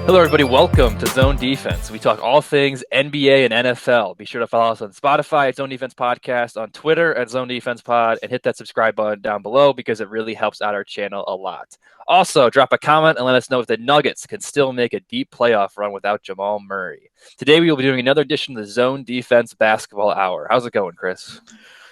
Hello, everybody. Welcome to Zone Defense. We talk all things NBA and NFL. Be sure to follow us on Spotify at Zone Defense Podcast, on Twitter at Zone Defense Pod, and hit that subscribe button down below because it really helps out our channel a lot. Also, drop a comment and let us know if the Nuggets can still make a deep playoff run without Jamal Murray. Today, we will be doing another edition of the Zone Defense Basketball Hour. How's it going, Chris?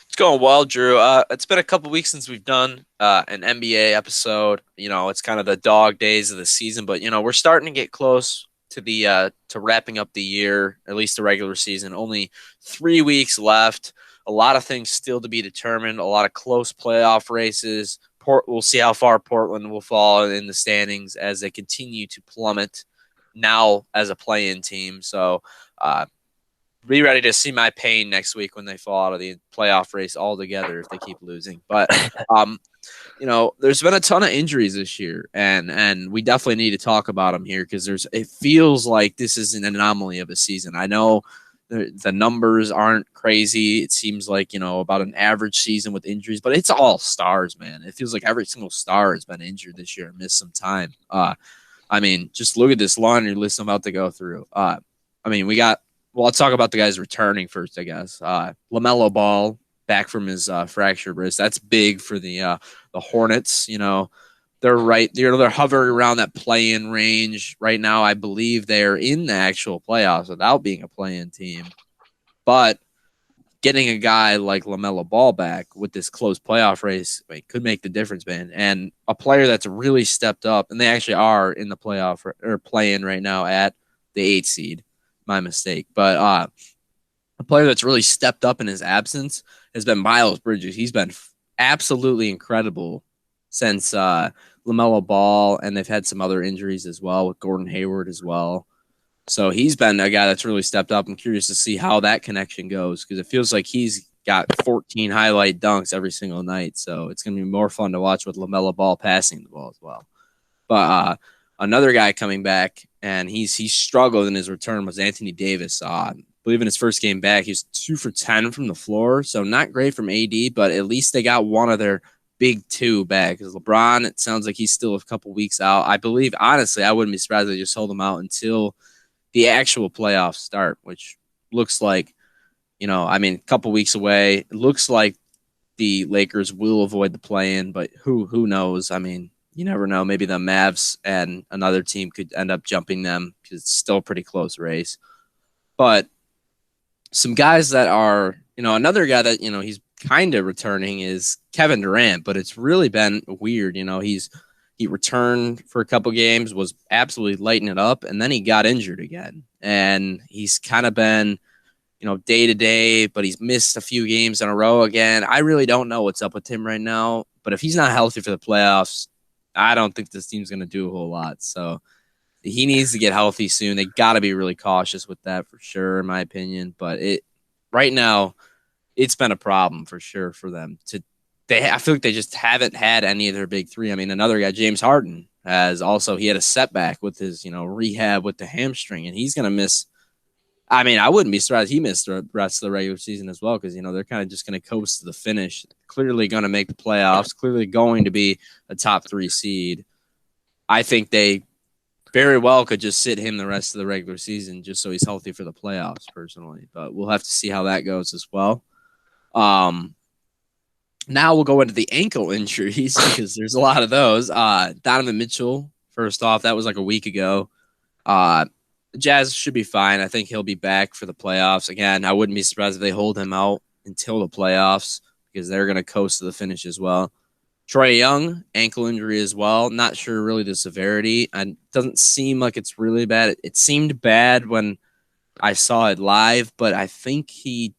It's going well, Drew. It's been a couple weeks since we've done an NBA episode. It's kind of the dog days of the season, but we're starting to get close to the to wrapping up the year, at least the regular season. Only 3 weeks left. A lot of things still to be determined. A lot of close playoff races. We'll see how far Portland will fall in the standings as they continue to plummet now as a play-in team. So, be ready to see my pain next week when they fall out of the playoff race altogether if they keep losing. But there's been a ton of injuries this year, and we definitely need to talk about them here because it feels like this is an anomaly of a season. I know the numbers aren't crazy. It seems like about an average season with injuries, but it's all stars, man. It feels like every single star has been injured this year and missed some time. Just look at this laundry list I'm about to go through. We got. Well, let's talk about the guys returning first, I guess. LaMelo Ball back from his fractured wrist. That's big for the Hornets. They're hovering around that play-in range right now. I believe they're in the actual playoffs without being a play-in team. But getting a guy like LaMelo Ball back with this close playoff race could make the difference, man. And a player that's really stepped up, and they actually are in the playoff or play-in right now at the 8th seed. My mistake. But a player that's really stepped up in his absence has been Miles Bridges. He's been absolutely incredible since LaMelo Ball, and they've had some other injuries as well with Gordon Hayward as well. So he's been a guy that's really stepped up. I'm curious to see how that connection goes because it feels like he's got 14 highlight dunks every single night. So it's going to be more fun to watch with LaMelo Ball passing the ball as well. But another guy coming back, and he struggled in his return, was Anthony Davis. I believe in his first game back, he was 2 for 10 from the floor, so not great from AD, but at least they got one of their big two back. Because LeBron, it sounds like he's still a couple weeks out. I believe, honestly, I wouldn't be surprised if they just hold him out until the actual playoffs start, which looks like, a couple weeks away. It looks like the Lakers will avoid the play-in, but who knows? You never know. Maybe the Mavs and another team could end up jumping them because it's still a pretty close race. But some guys that are, another guy that, he's kind of returning is Kevin Durant, but it's really been weird. He returned for a couple games, was absolutely lighting it up, and then he got injured again. And he's kind of been, day to day, but he's missed a few games in a row again. I really don't know what's up with him right now, but if he's not healthy for the playoffs, I don't think this team's going to do a whole lot. So he needs to get healthy soon. They got to be really cautious with that for sure, in my opinion. But right now, it's been a problem for sure for them. I feel like they just haven't had any of their big three. Another guy, James Harden, he had a setback with his rehab with the hamstring, and he's going to miss. I wouldn't be surprised he missed the rest of the regular season as well because, they're kind of just going to coast to the finish. Clearly going to make the playoffs, clearly going to be a top 3 seed. I think they very well could just sit him the rest of the regular season just so he's healthy for the playoffs, personally. But we'll have to see how that goes as well. Now we'll go into the ankle injuries because there's a lot of those. Donovan Mitchell, first off, that was like a week ago. Jazz should be fine. I think he'll be back for the playoffs. Again, I wouldn't be surprised if they hold him out until the playoffs because they're going to coast to the finish as well. Trae Young, ankle injury as well. Not sure really the severity. It doesn't seem like it's really bad. It seemed bad when I saw it live, but I think he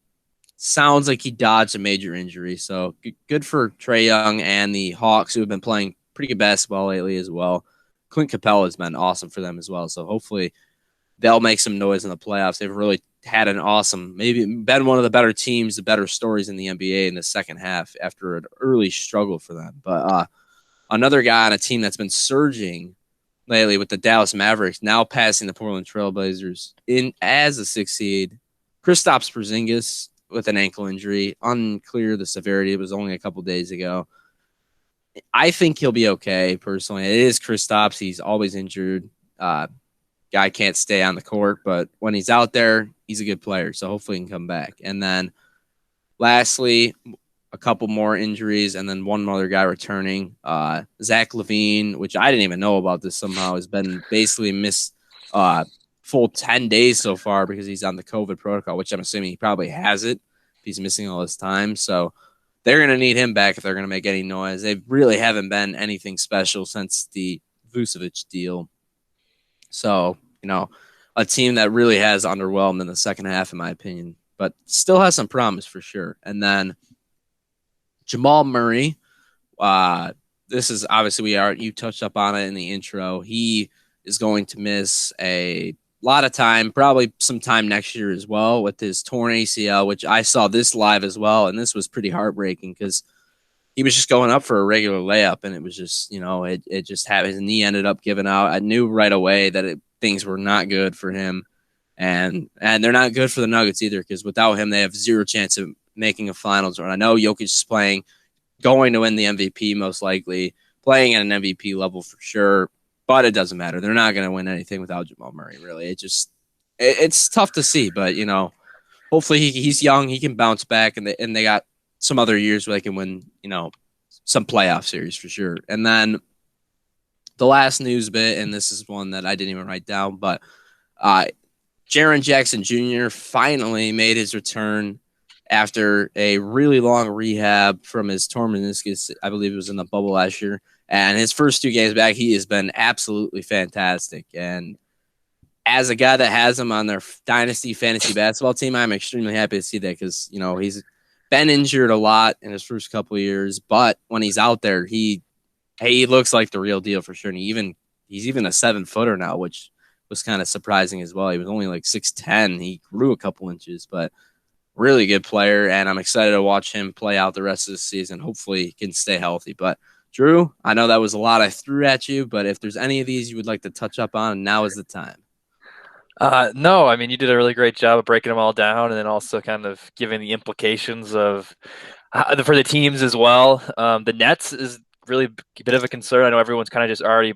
sounds like he dodged a major injury. So good for Trae Young and the Hawks, who have been playing pretty good basketball lately as well. Clint Capella has been awesome for them as well. So hopefully they'll make some noise in the playoffs. They've really had an awesome, maybe been one of the better teams, the better stories in the NBA in the second half after an early struggle for them. But another guy on a team that's been surging lately with the Dallas Mavericks, now passing the Portland Trailblazers in as a 6th seed, Kristaps Porzingis with an ankle injury. Unclear the severity. It was only a couple days ago. I think he'll be okay, personally. It is Kristaps. He's always injured. guy can't stay on the court, but when he's out there, he's a good player. So hopefully he can come back. And then lastly, a couple more injuries, and then one other guy returning. Zach LaVine, which I didn't even know about this somehow, has been basically missed full 10 days so far because he's on the COVID protocol, which I'm assuming he probably has it if he's missing all this time. So they're going to need him back if they're going to make any noise. They really haven't been anything special since the Vucevic deal. So, a team that really has underwhelmed in the second half, in my opinion, but still has some promise for sure. And then Jamal Murray, this is obviously you touched up on it in the intro. He is going to miss a lot of time, probably some time next year as well with his torn ACL, which I saw this live as well. And this was pretty heartbreaking because he was just going up for a regular layup and it was just, it just happened. His knee ended up giving out. I knew right away that things were not good for him. And they're not good for the Nuggets either because without him, they have zero chance of making a finals run. I know Jokic is going to win the MVP most likely, playing at an MVP level for sure, but it doesn't matter. They're not going to win anything without Jamal Murray, really. It's tough to see, but, hopefully he's young. He can bounce back, and they got some other years where they can win, some playoff series for sure. And then the last news bit, and this is one that I didn't even write down, but Jaren Jackson Jr. finally made his return after a really long rehab from his torn meniscus. I believe it was in the bubble last year. And his first 2 games back, he has been absolutely fantastic. And as a guy that has him on their dynasty fantasy basketball team, I'm extremely happy to see that because, he's been injured a lot in his first couple of years. But when he's out there, he looks like the real deal for sure. And he's even a 7-footer now, which was kind of surprising as well. He was only like 6'10". He grew a couple inches, but really good player. And I'm excited to watch him play out the rest of the season. Hopefully he can stay healthy. But Drew, I know that was a lot I threw at you, but if there's any of these you would like to touch up on, now is the time. No, I mean, you did a really great job of breaking them all down and then also kind of giving the implications of for the teams as well. The Nets is really a bit of a concern. I know everyone's kind of just already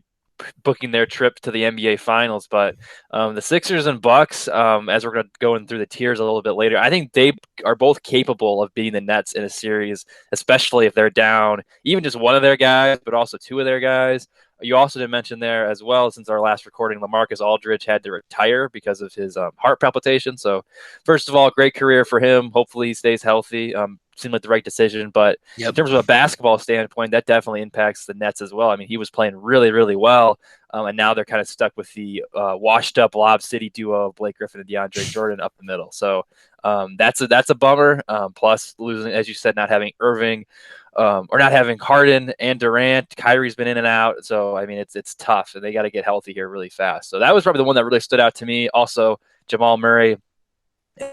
booking their trip to the NBA Finals, but the Sixers and Bucks, as we're going through the tiers a little bit later, I think they are both capable of beating the Nets in a series, especially if they're down even just one of their guys, but also 2 of their guys. You also did mention there as well, since our last recording, LaMarcus Aldridge had to retire because of his heart palpitation. So, first of all, great career for him. Hopefully, he stays healthy. Seemed like the right decision. But in terms of a basketball standpoint, that definitely impacts the Nets as well. I mean, he was playing really, really well. And now they're kind of stuck with the washed-up Lob City duo of Blake Griffin and DeAndre Jordan up the middle. So that's a bummer. Plus, losing, as you said, not having Irving. Or not having Harden and Durant. Kyrie's been in and out. So, I mean, it's tough, and they got to get healthy here really fast. So that was probably the one that really stood out to me. Also, Jamal Murray.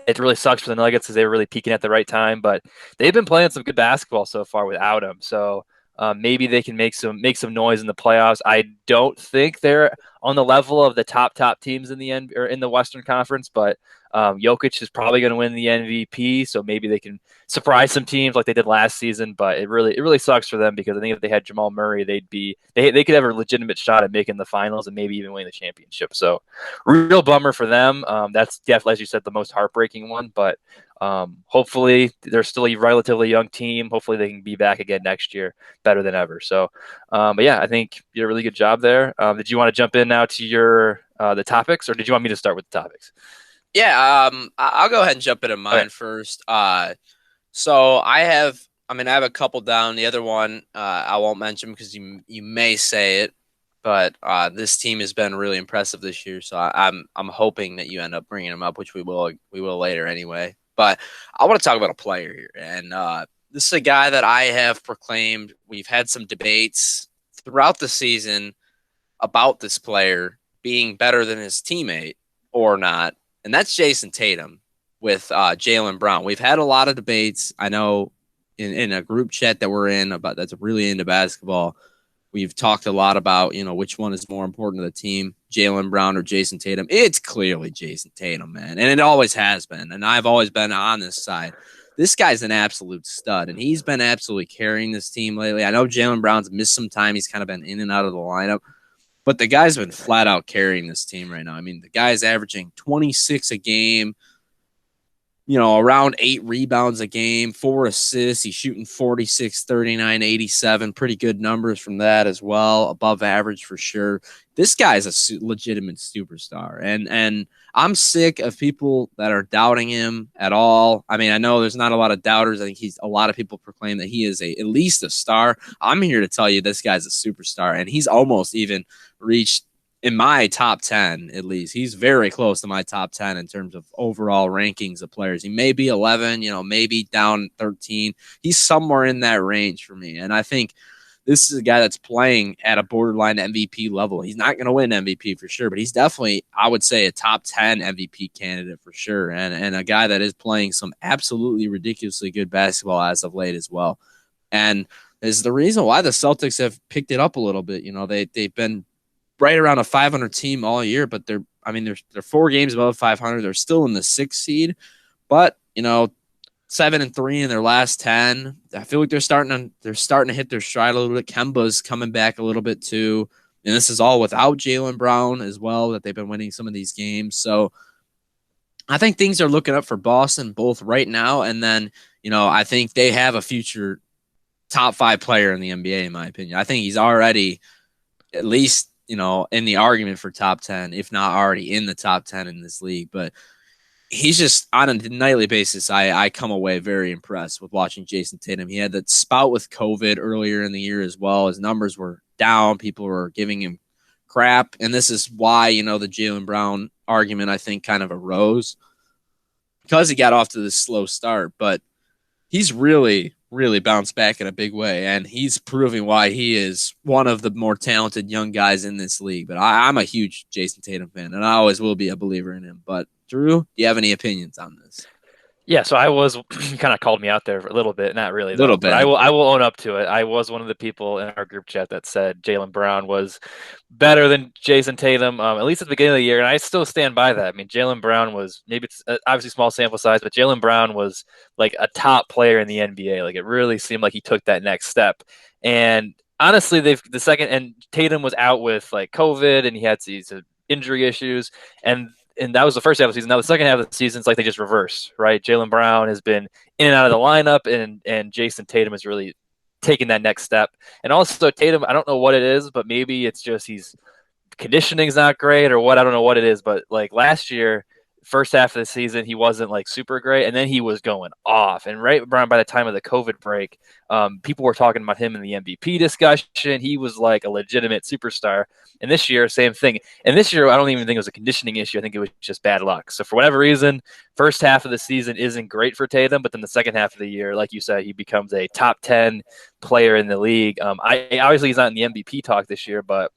It really sucks for the Nuggets because they were really peaking at the right time, but they've been playing some good basketball so far without him. So maybe they can make some noise in the playoffs. I don't think they're on the level of the top teams in the end or in the Western Conference, but Jokic is probably going to win the MVP, so maybe they can surprise some teams like they did last season. But it really sucks for them because I think if they had Jamal Murray, they could have a legitimate shot at making the finals and maybe even winning the championship. So real bummer for them. That's definitely, as you said, the most heartbreaking one. But hopefully they're still a relatively young team. Hopefully they can be back again next year better than ever. So, but yeah, I think you did a really good job there. Did you want to jump in now to your the topics, or did you want me to start with the topics? Yeah, I'll go ahead and jump into mine first. So I have a couple down. The other one I won't mention because you may say it, but this team has been really impressive this year. So I'm hoping that you end up bringing them up, which we will later anyway. But I want to talk about a player here, and this is a guy that I have proclaimed. We've had some debates throughout the season about this player being better than his teammate or not. And that's Jayson Tatum with Jaylen Brown. We've had a lot of debates. I know in a group chat that we're in about that's really into basketball. We've talked a lot about, which one is more important to the team, Jaylen Brown or Jayson Tatum. It's clearly Jayson Tatum, man. And it always has been. And I've always been on this side. This guy's an absolute stud, and he's been absolutely carrying this team lately. I know Jaylen Brown's missed some time. He's kind of been in and out of the lineup. but the guy's been flat out carrying this team right now. I mean, the guy's averaging 26 a game, around 8 rebounds a game, 4 assists. He's shooting 46, 39, 87. Pretty good numbers from that as well. Above average for sure. This guy's a legitimate superstar. And I'm sick of people that are doubting him at all. I mean, I know there's not a lot of doubters. I think a lot of people proclaim that he is at least a star. I'm here to tell you this guy's a superstar. And he's almost even reached, in my top 10, at least, he's very close to my top 10 in terms of overall rankings of players. He may be 11, maybe down 13. He's somewhere in that range for me. And I think this is a guy that's playing at a borderline MVP level. He's not going to win MVP for sure, but he's definitely, I would say, a top 10 MVP candidate for sure. And a guy that is playing some absolutely ridiculously good basketball as of late as well. And is the reason why the Celtics have picked it up a little bit. They've been right around a 500 team all year, but they're 4 games above 500. They're still in the 6th seed, but 7-3 in their last 10. I feel like they're starting to hit their stride a little bit. Kemba's coming back a little bit too, and this is all without Jaylen Brown as well, that they've been winning some of these games. So I think things are looking up for Boston both right now, and then I think they have a future top 5 player in the NBA in my opinion. I think he's already at least in the argument for top 10, if not already in the top 10 in this league. But he's just, on a nightly basis, I come away very impressed with watching Jayson Tatum. He had that spout with COVID earlier in the year as well. His numbers were down. People were giving him crap. And this is why, the Jaylen Brown argument, I think, kind of arose, because he got off to this slow start. But he's really bounced back in a big way, and he's proving why he is one of the more talented young guys in this league. But I'm a huge Jayson Tatum fan, and I always will be a believer in him. But Drew, do you have any opinions on this? Yeah, so I was kind of called me out there for a little bit, not really though, Little but bit. I will own up to it. I was one of the people in our group chat that said Jaylen Brown was better than Jayson Tatum, at least at the beginning of the year, and I still stand by that. I mean, Jaylen Brown was, maybe it's obviously small sample size, but Jaylen Brown was like a top player in the NBA. Like, it really seemed like he took that next step. And honestly, and Tatum was out with like COVID, and he had these injury issues, and that was the first half of the season. Now the second half of the season, it's like they just reversed, right? Jaylen Brown has been in and out of the lineup, and Jayson Tatum has really taken that next step. And also Tatum, I don't know what it is, but maybe it's just he's conditioning's not great or what. I don't know what it is, but like last year, first half of the season, he wasn't like super great, and then he was going off. And right around by the time of the COVID break, people were talking about him in the MVP discussion. He was like a legitimate superstar. And this year, same thing. And this year, I don't even think it was a conditioning issue. I think it was just bad luck. So for whatever reason, first half of the season isn't great for Tatum, but then the second half of the year, like you said, he becomes a top 10 player in the league. Obviously he's not in the MVP talk this year, but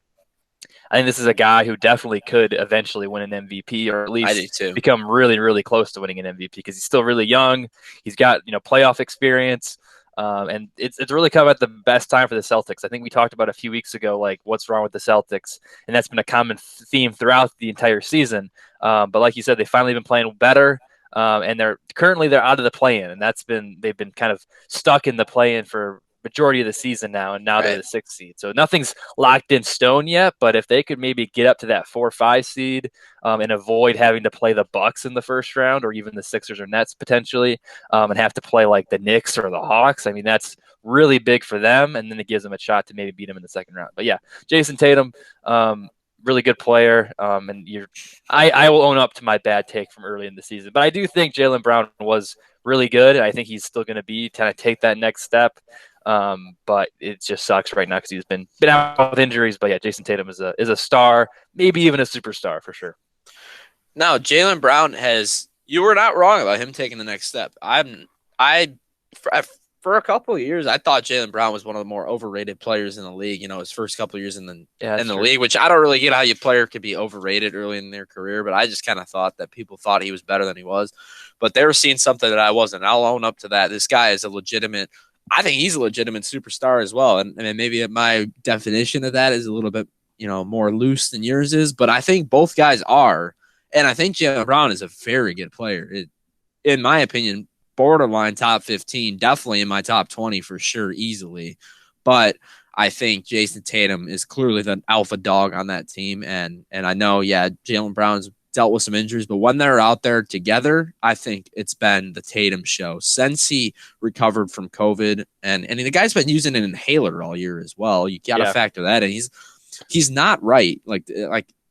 I think this is a guy who definitely could eventually win an MVP, or at least become really close to winning an MVP, because he's still really young. He's got playoff experience, and it's really come at the best time for the Celtics. I think we talked about a few weeks ago, like what's wrong with the Celtics, and that's been a common theme throughout the entire season. But like you said, they've finally been playing better, and they're out of the play-in, and they've been kind of stuck in the play-in for majority of the season now, and now they're the 6th seed. So nothing's locked in stone yet, but if they could maybe get up to that 4-5 seed, and avoid having to play the Bucks in the first round, or even the Sixers or Nets potentially, and have to play like the Knicks or the Hawks, I mean, that's really big for them, and then it gives them a shot to maybe beat them in the second round. But yeah, Jayson Tatum, really good player, and I will own up to my bad take from early in the season. But I do think Jaylen Brown was really good. I think he's still going to be kind of take that next step. But it just sucks right now because he's been out with injuries. But yeah, Jayson Tatum is a star, maybe even a superstar for sure. Now, Jaylen Brown you were not wrong about him taking the next step. For a couple of years, I thought Jaylen Brown was one of the more overrated players in the league. His first couple of years in the league, which I don't really get how a player could be overrated early in their career, but I just kind of thought that people thought he was better than he was. But they were seeing something that I wasn't. I'll own up to that. This guy is I think he's a legitimate superstar as well. And maybe my definition of that is a little bit, more loose than yours is, but I think both guys are. And I think Jaylen Brown is a very good player. In my opinion, borderline top 15, definitely in my top 20 for sure, easily. But I think Jayson Tatum is clearly the alpha dog on that team. And I know, yeah, Jaylen Brown's dealt with some injuries, but when they're out there together, I think it's been the Tatum show since he recovered from COVID. And the guy's been using an inhaler all year as well. You got to Yeah. factor that in. He's not right. Like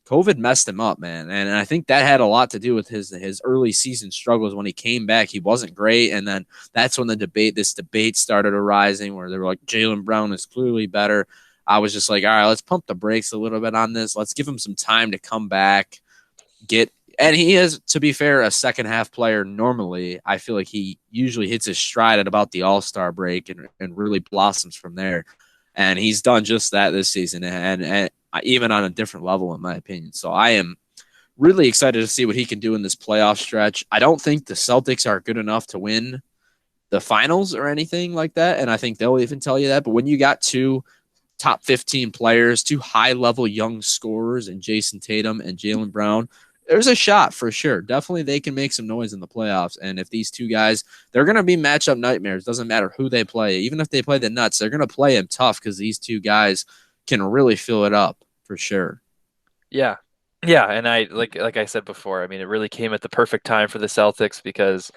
COVID messed him up, man. And I think that had a lot to do with his early season struggles. When he came back, he wasn't great. And then that's when this debate started arising where they were like, Jaylen Brown is clearly better. I was just like, all right, let's pump the brakes a little bit on this. Let's give him some time to come back, and he is, to be fair, a second half player normally. I feel like he usually hits his stride at about the All-Star break and really blossoms from there. And he's done just that this season, and even on a different level, in my opinion. So I am really excited to see what he can do in this playoff stretch. I don't think the Celtics are good enough to win the finals or anything like that, and I think they'll even tell you that. But when you got two top 15 players, two high-level young scorers, and Jayson Tatum and Jaylen Brown, there's a shot for sure. Definitely they can make some noise in the playoffs. And if these two guys, they're going to be matchup nightmares. Doesn't matter who they play. Even if they play the Nuts, they're going to play them tough because these two guys can really fill it up for sure. Yeah. Yeah, and like I said before, I mean, it really came at the perfect time for the Celtics because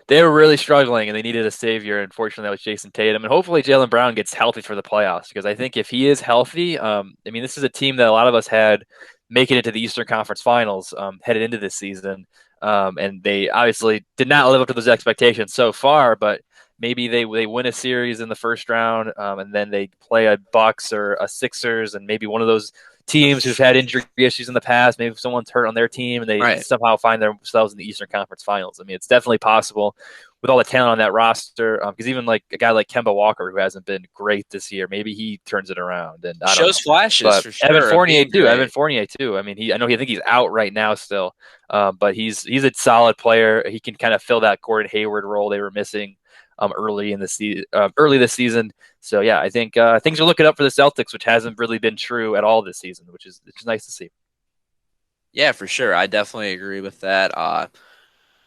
they were really struggling and they needed a savior. Unfortunately, that was Jayson Tatum, and hopefully Jaylen Brown gets healthy for the playoffs because I think if he is healthy, I mean, this is a team that a lot of us had making it to the Eastern Conference Finals headed into this season, and they obviously did not live up to those expectations so far, but. Maybe they win a series in the first round, and then they play a Bucks or a Sixers, and maybe one of those teams who've had injury issues in the past. Maybe someone's hurt on their team and they Right. somehow find themselves in the Eastern Conference Finals. I mean, it's definitely possible with all the talent on that roster. Because even like a guy like Kemba Walker, who hasn't been great this year, maybe he turns it around. And I don't Shows know. flashes But for sure of being Evan great. Fournier too. I mean, I think he's out right now still, but he's a solid player. He can kind of fill that Gordon Hayward role they were missing early this season. So yeah, I think things are looking up for the Celtics, which hasn't really been true at all this season, which is nice to see. Yeah, for sure. I definitely agree with that.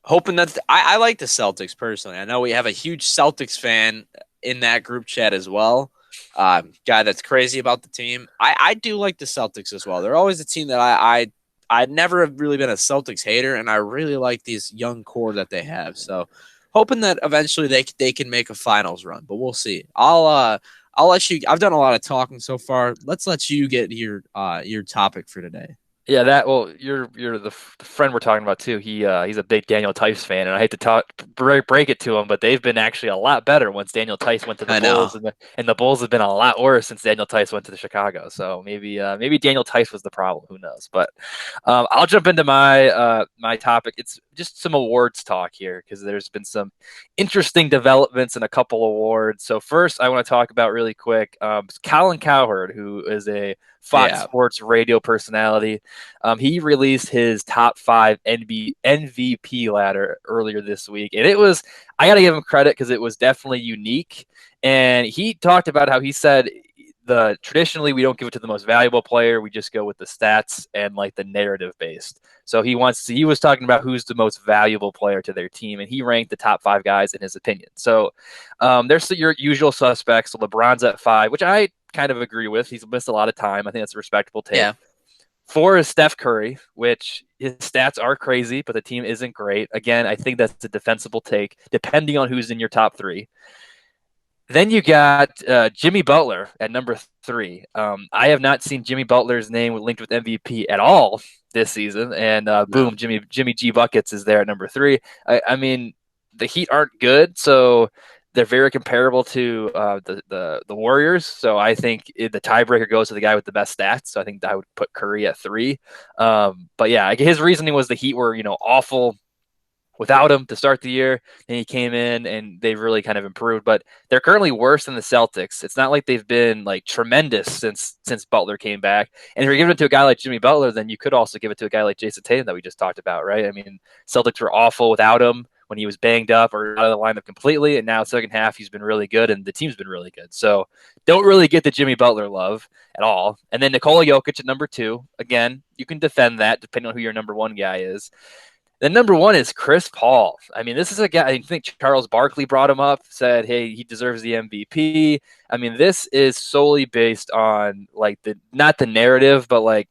Hoping that I like the Celtics personally. I know we have a huge Celtics fan in that group chat as well. Guy that's crazy about the team. I do like the Celtics as well. They're always a team that I never have really been a Celtics hater, and I really like these young core that they have. So hoping that eventually they can make a finals run, but we'll see. I'll let you. I've done a lot of talking so far. Let's let you get your topic for today. Yeah, you're the friend we're talking about too. He's a big Daniel Tice fan, and I hate to break it to him, but they've been actually a lot better once Daniel Tice went to the I know. Bulls, and the Bulls have been a lot worse since Daniel Tice went to the Chicago. So maybe Daniel Tice was the problem. Who knows? But I'll jump into my topic. It's just some awards talk here because there's been some interesting developments in a couple awards. So first, I want to talk about really quick Colin Cowherd, who is a Fox Yeah. Sports radio personality. He released his top 5 MVP ladder earlier this week, and I got to give him credit because it was definitely unique. And he talked about how he said traditionally we don't give it to the most valuable player, we just go with the stats and like the narrative based. So he was talking about who's the most valuable player to their team, and he ranked the top 5 guys in his opinion. So there's your usual suspects. So LeBron's at 5, which I kind of agree with. He's missed a lot of time. I think that's a respectable take. Yeah. 4 is Steph Curry, which his stats are crazy, but the team isn't great. Again, I think that's a defensible take, depending on who's in your top 3. Then you got Jimmy Butler at number 3. I have not seen Jimmy Butler's name linked with MVP at all this season, and No. boom, Jimmy G buckets is there at number 3. I mean, the Heat aren't good, so they're very comparable to the Warriors. So I think the tiebreaker goes to the guy with the best stats. So I think I would put Curry at 3. But yeah, his reasoning was the Heat were awful without him to start the year, and he came in and they really kind of improved. But they're currently worse than the Celtics. It's not like they've been like tremendous since Butler came back. And if you're giving it to a guy like Jimmy Butler, then you could also give it to a guy like Jayson Tatum that we just talked about, right? I mean, Celtics were awful without him when he was banged up or out of the lineup completely, and now second half he's been really good and the team's been really good. So don't really get the Jimmy Butler love at all. And then Nikola Jokic at number 2. Again, you can defend that depending on who your number 1 guy is. Then number one is Chris Paul. I mean, this is a guy, I think Charles Barkley brought him up, said, hey, he deserves the MVP. I mean, this is solely based on like not the narrative, but like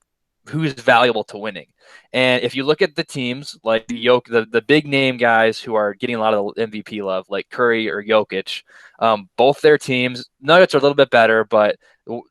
who's valuable to winning. And if you look at the teams like the big name guys who are getting a lot of MVP love, like Curry or Jokic, both their teams, Nuggets are a little bit better, but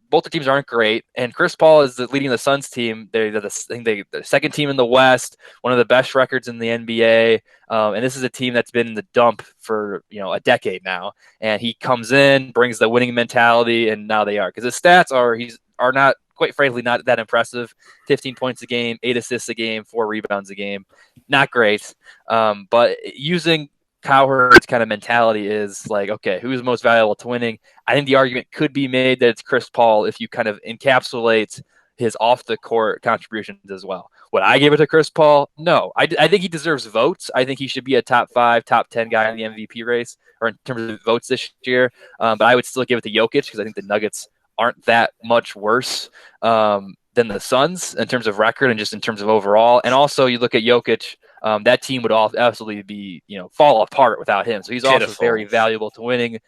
both the teams aren't great. And Chris Paul is leading the Suns team. They're the second team in the West, one of the best records in the NBA. And this is a team that's been in the dump for a decade now. And he comes in, brings the winning mentality, and now they are, because his stats are not, quite frankly, not that impressive. 15 points a game, 8 assists a game, 4 rebounds a game, not great. But using Cowherd's kind of mentality is like, okay, who's most valuable to winning? I think the argument could be made that it's Chris Paul if you kind of encapsulate his off the court contributions as well. Would I give it to Chris Paul? No. I think he deserves votes. I think he should be a top 5, top 10 guy in the MVP race, or in terms of votes this year. But I would still give it to Jokic because I think the Nuggets aren't that much worse than the Suns in terms of record and just in terms of overall. And also, you look at Jokic, that team would all absolutely be, fall apart without him. So he's also very Pitiful. valuable to winning.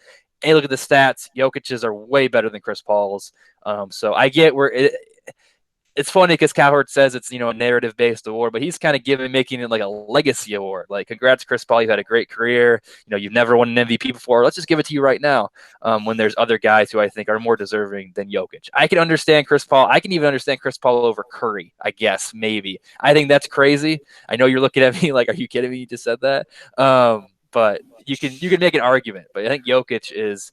And look at the stats. Jokic's are way better than Chris Paul's. So I get where it's funny because Cowherd says it's a narrative based award, but he's kind of making it like a legacy award. Like, congrats, Chris Paul, you've had a great career. You've never won an MVP before. Let's just give it to you right now. When there's other guys who I think are more deserving than Jokic. I can understand Chris Paul. I can even understand Chris Paul over Curry, I guess, maybe. I think that's crazy. I know you're looking at me like, are you kidding me? You just said that. But you can make an argument. But I think Jokic is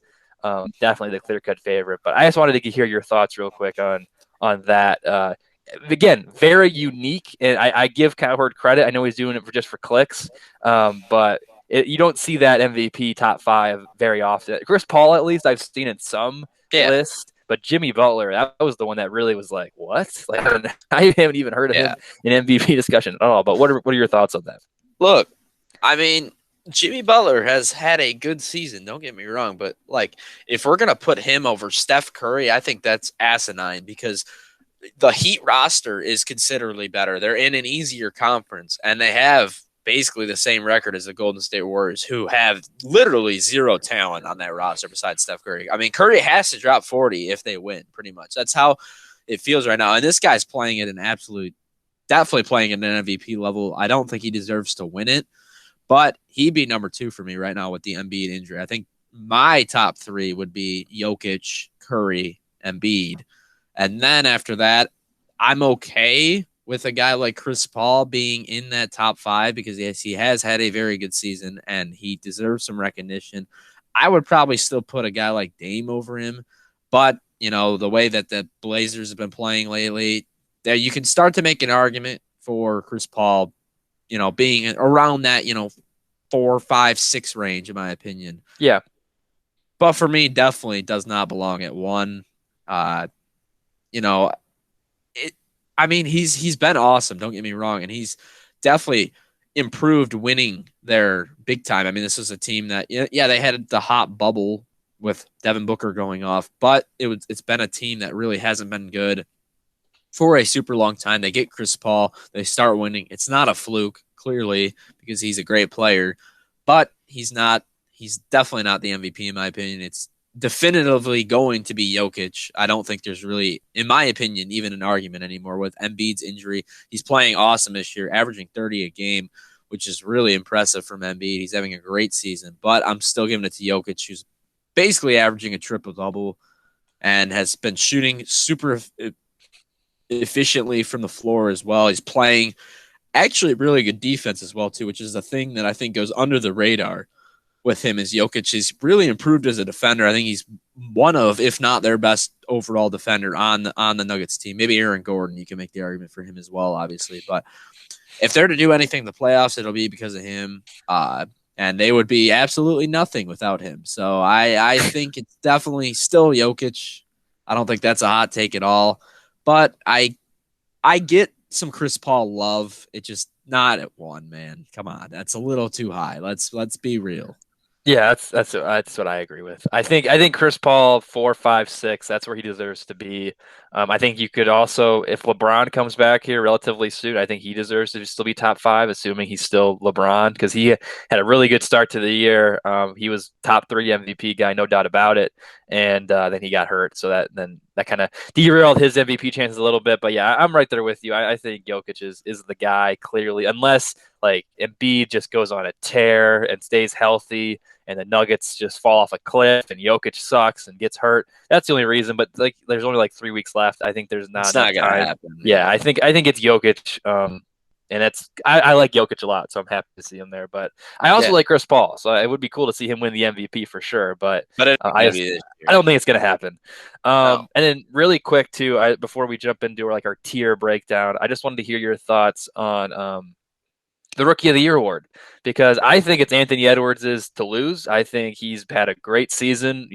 definitely the clear cut favorite. But I just wanted to hear your thoughts real quick on that. Again, very unique, and I give Cowherd credit. I know he's doing it just for clicks, but you don't see that MVP top 5 very often. Chris Paul, at least, I've seen in some Yeah. list, but Jimmy Butler, that was the one that really was like, what? Like, I haven't even heard of him in MVP discussion at all. But what are your thoughts on that? Look, I mean, Jimmy Butler has had a good season. Don't get me wrong, but like, if we're gonna put him over Steph Curry, I think that's asinine because the Heat roster is considerably better. They're in an easier conference, and they have basically the same record as the Golden State Warriors, who have literally zero talent on that roster besides Steph Curry. I mean, Curry has to drop 40 if they win, pretty much. That's how it feels right now. And this guy's playing at an definitely playing at an MVP level. I don't think he deserves to win it, but he'd be number 2 for me right now with the Embiid injury. I think my top 3 would be Jokic, Curry, Embiid. And then after that, I'm okay with a guy like Chris Paul being in that top 5 because, yes, he has had a very good season and he deserves some recognition. I would probably still put a guy like Dame over him. But, the way that the Blazers have been playing lately, there you can start to make an argument for Chris Paul, being around that, 4, 5, 6 range, in my opinion. Yeah. But for me, definitely does not belong at 1. He's been awesome. Don't get me wrong, and he's definitely improved winning their big time. I mean, this was a team that they had the hot bubble with Devin Booker going off, but it's been a team that really hasn't been good for a super long time. They get Chris Paul, they start winning. It's not a fluke, clearly, because he's a great player, but he's definitely not the MVP in my opinion. It's definitively going to be Jokic. I don't think there's really, in my opinion, even an argument anymore with Embiid's injury. He's playing awesome this year, averaging 30 a game, which is really impressive from Embiid. He's having a great season, but I'm still giving it to Jokic, who's basically averaging a triple-double and has been shooting super efficiently from the floor as well. He's playing actually really good defense as well, too, which is a thing that I think goes under the radar with him. Is Jokic. He's really improved as a defender. I think he's one of, if not their best overall defender on the Nuggets team. Maybe Aaron Gordon, you can make the argument for him as well, obviously. But if they're to do anything in the playoffs, it'll be because of him. And they would be absolutely nothing without him. So I think it's definitely still Jokic. I don't think that's a hot take at all. But I get some Chris Paul love. It just not at 1, man. Come on. That's a little too high. Let's be real. Yeah, that's what I agree with. I think Chris Paul 4, 5, 6. That's where he deserves to be. I think you could also, if LeBron comes back here relatively soon, I think he deserves to still be top five, assuming he's still LeBron, because he had a really good start to the year. He was top three MVP guy, no doubt about it, and then he got hurt, so that kind of derailed his MVP chances a little bit. But yeah, I'm right there with you. I think Jokic is the guy clearly, unless like Embiid just goes on a tear and stays healthy and the Nuggets just fall off a cliff and Jokic sucks and gets hurt. That's the only reason. But like, there's only like 3 weeks left. I think there's not It's enough not gonna time. happen. Yeah, Yeah. I think it's Jokic. And I like Jokic a lot, so I'm happy to see him there. But I also Yeah. like Chris Paul, so it would be cool to see him win the MVP for sure. But But it's I gonna just be this I year. don't think it's gonna happen. No. And then really quick too, before we jump into like our tier breakdown, I just wanted to hear your thoughts on the Rookie of the Year award because I think it's Anthony Edwards' to lose. I think he's had a great season.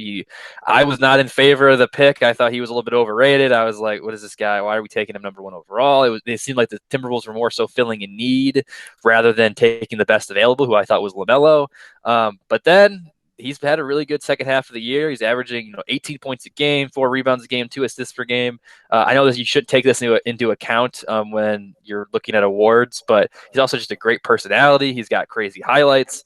I was not in favor of the pick. I thought he was a little bit overrated. I was like, what is this guy? Why are we taking him number one overall? It seemed like the Timberwolves were more so filling a need rather than taking the best available, who I thought was LaMelo. But then he's had a really good second half of the year. He's averaging 18 points a game, 4 rebounds a game, 2 assists per game. I know that you should take this into account when you're looking at awards, but he's also just a great personality. He's got crazy highlights.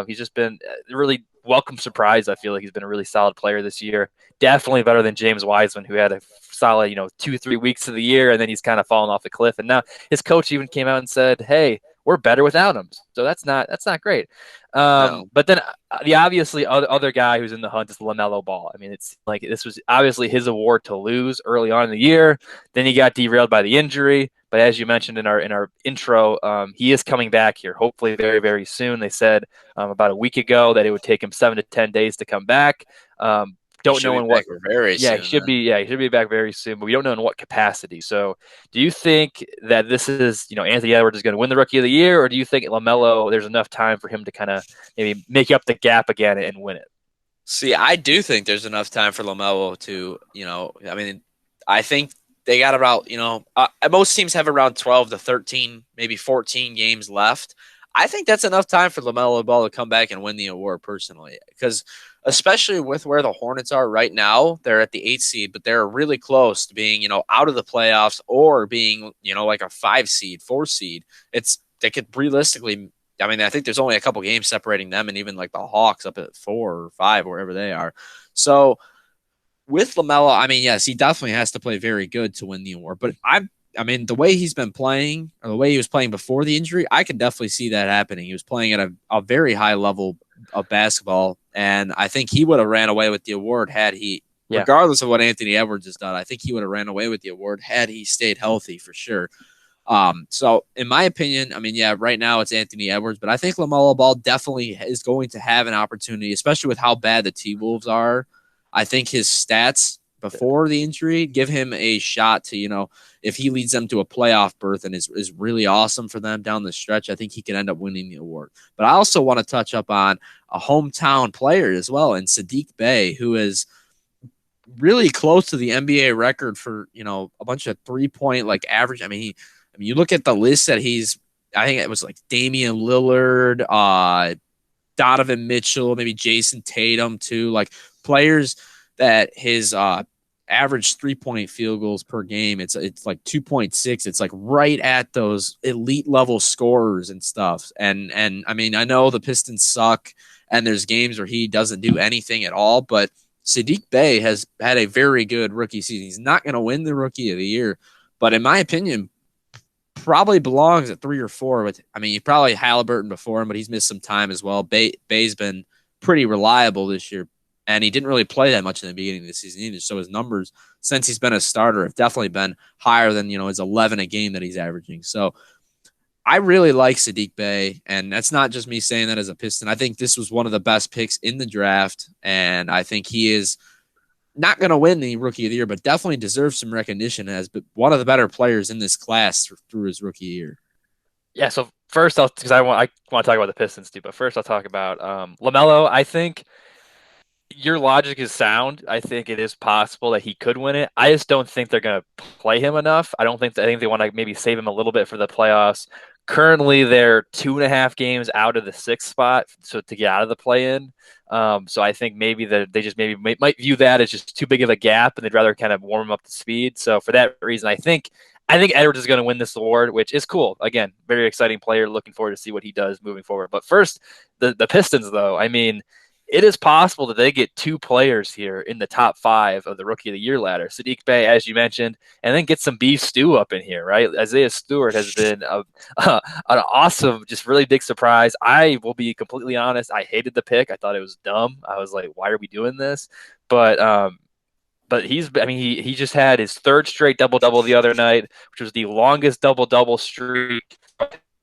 He's just been a really welcome surprise. I feel like he's been a really solid player this year. Definitely better than James Wiseman, who had a solid, 2, 3 weeks of the year, and then he's kind of fallen off the cliff. And now his coach even came out and said, "Hey, we're better without him." So that's not great. No. But then the obviously other guy who's in the hunt is LaMelo Ball. I mean, it's like this was obviously his award to lose early on in the year. Then he got derailed by the injury. But as you mentioned in our intro, he is coming back here, hopefully very very soon. They said about a week ago that it would take him 7 to 10 days to come back. He Don't should know be in what. back very Yeah, he soon should then. be. Yeah, he should be back very soon, but we don't know in what capacity. So, do you think that this is, Anthony Edwards is going to win the Rookie of the Year, or do you think Lamelo? There's enough time for him to kind of maybe make up the gap again and win it. See, I do think there's enough time for LaMelo to, I mean, I think they got about, most teams have around 12 to 13, maybe 14 games left. I think that's enough time for LaMelo Ball to come back and win the award personally, because especially with where the Hornets are right now, they're at the 8th seed, but they're really close to being, out of the playoffs or being, like a 5 seed, 4 seed. They could realistically, I mean, I think there's only a couple games separating them and even like the Hawks up at 4 or 5, wherever they are. So with LaMelo, I mean, yes, he definitely has to play very good to win the award. But I mean, the way he's been playing, or the way he was playing before the injury, I can definitely see that happening. He was playing at a very high level of basketball, and I think he would have ran away with the award had he, Yeah. regardless of what Anthony Edwards has done. I think he would have ran away with the award had he stayed healthy for sure. So in my opinion, I mean, yeah, right now it's Anthony Edwards, but I think LaMelo Ball definitely is going to have an opportunity, especially with how bad the T Wolves are. I think his stats before the injury give him a shot to, if he leads them to a playoff berth and is really awesome for them down the stretch, I think he could end up winning the award. But I also want to touch up on a hometown player as well, and Sadiq Bey, who is really close to the NBA record for, a bunch of 3-point like average. I mean, you look at the list that I think it was like Damian Lillard, Donovan Mitchell, maybe Jayson Tatum too, like players that his average 3-point field goals per game. It's like 2.6. It's like right at those elite level scorers and stuff. And I mean, I know the Pistons suck and there's games where he doesn't do anything at all, but Sadiq Bey has had a very good rookie season. He's not going to win the Rookie of the Year, but in my opinion, probably belongs at 3 or 4. With, I mean, you probably Halliburton before him, but he's missed some time as well. Bay's been pretty reliable this year, and he didn't really play that much in the beginning of the season either. So his numbers since he's been a starter have definitely been higher than his 11 a game that he's averaging. So I really like Sadiq Bey, and that's not just me saying that as a Piston. I think this was one of the best picks in the draft, and I think he is not going to win the Rookie of the Year, but definitely deserves some recognition as one of the better players in this class through his rookie year. Yeah. So first, because I want to talk about the Pistons too, but first I'll talk about Lamelo. I think your logic is sound. I think it is possible that he could win it. I just don't think they're going to play him enough. I think they want to maybe save him a little bit for the playoffs. Currently, they're 2.5 games out of the sixth spot, so to get out of the play-in. So I think maybe they just maybe might view that as just too big of a gap, and they'd rather kind of warm them up to speed. So for that reason, I think Edwards is going to win this award, which is cool. Again, very exciting player. Looking forward to see what he does moving forward. But first, the Pistons, though. I mean, it is possible that they get two players here in the top 5 of the Rookie of the Year ladder. Sadiq Bey, as you mentioned, and then get some beef stew up in here, right? Isaiah Stewart has been an awesome, just really big surprise. I will be completely honest. I hated the pick. I thought it was dumb. I was like, why are we doing this? But he just had his third straight double double the other night, which was the longest double double streak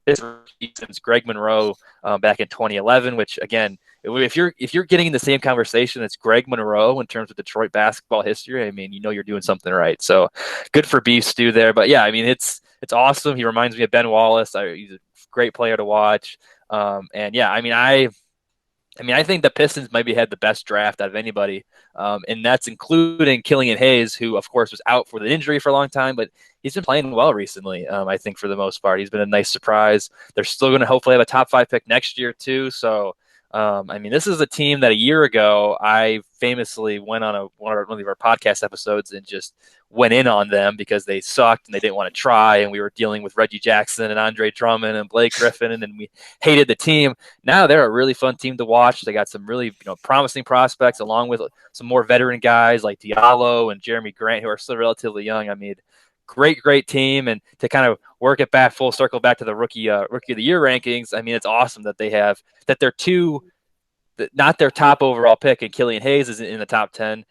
since Greg Monroe back in 2011. Which again, if you're getting in the same conversation as Greg Monroe in terms of Detroit basketball history, I mean, you're doing something right. So good for Beef Stew there. But yeah, I mean, it's awesome. He reminds me of Ben Wallace. He's a great player to watch. And yeah, I think the Pistons maybe had the best draft out of anybody, and that's including Killian Hayes, who, of course, was out for the injury for a long time, but he's been playing well recently, I think, for the most part. He's been a nice surprise. They're still going to hopefully have a top 5 pick next year, too. So, this is a team that a year ago I famously went on one of our podcast episodes and just went in on them because they sucked and they didn't want to try, and we were dealing with Reggie Jackson and Andre Drummond and Blake Griffin, and we hated the team. Now they're a really fun team to watch. They got some really promising prospects, along with some more veteran guys like Diallo and Jeremy Grant, who are still relatively young. I mean, great team, and to kind of work it back full circle back to the rookie of the year rankings. I mean, it's awesome that they're not their top overall pick, and Killian Hayes is in the top 10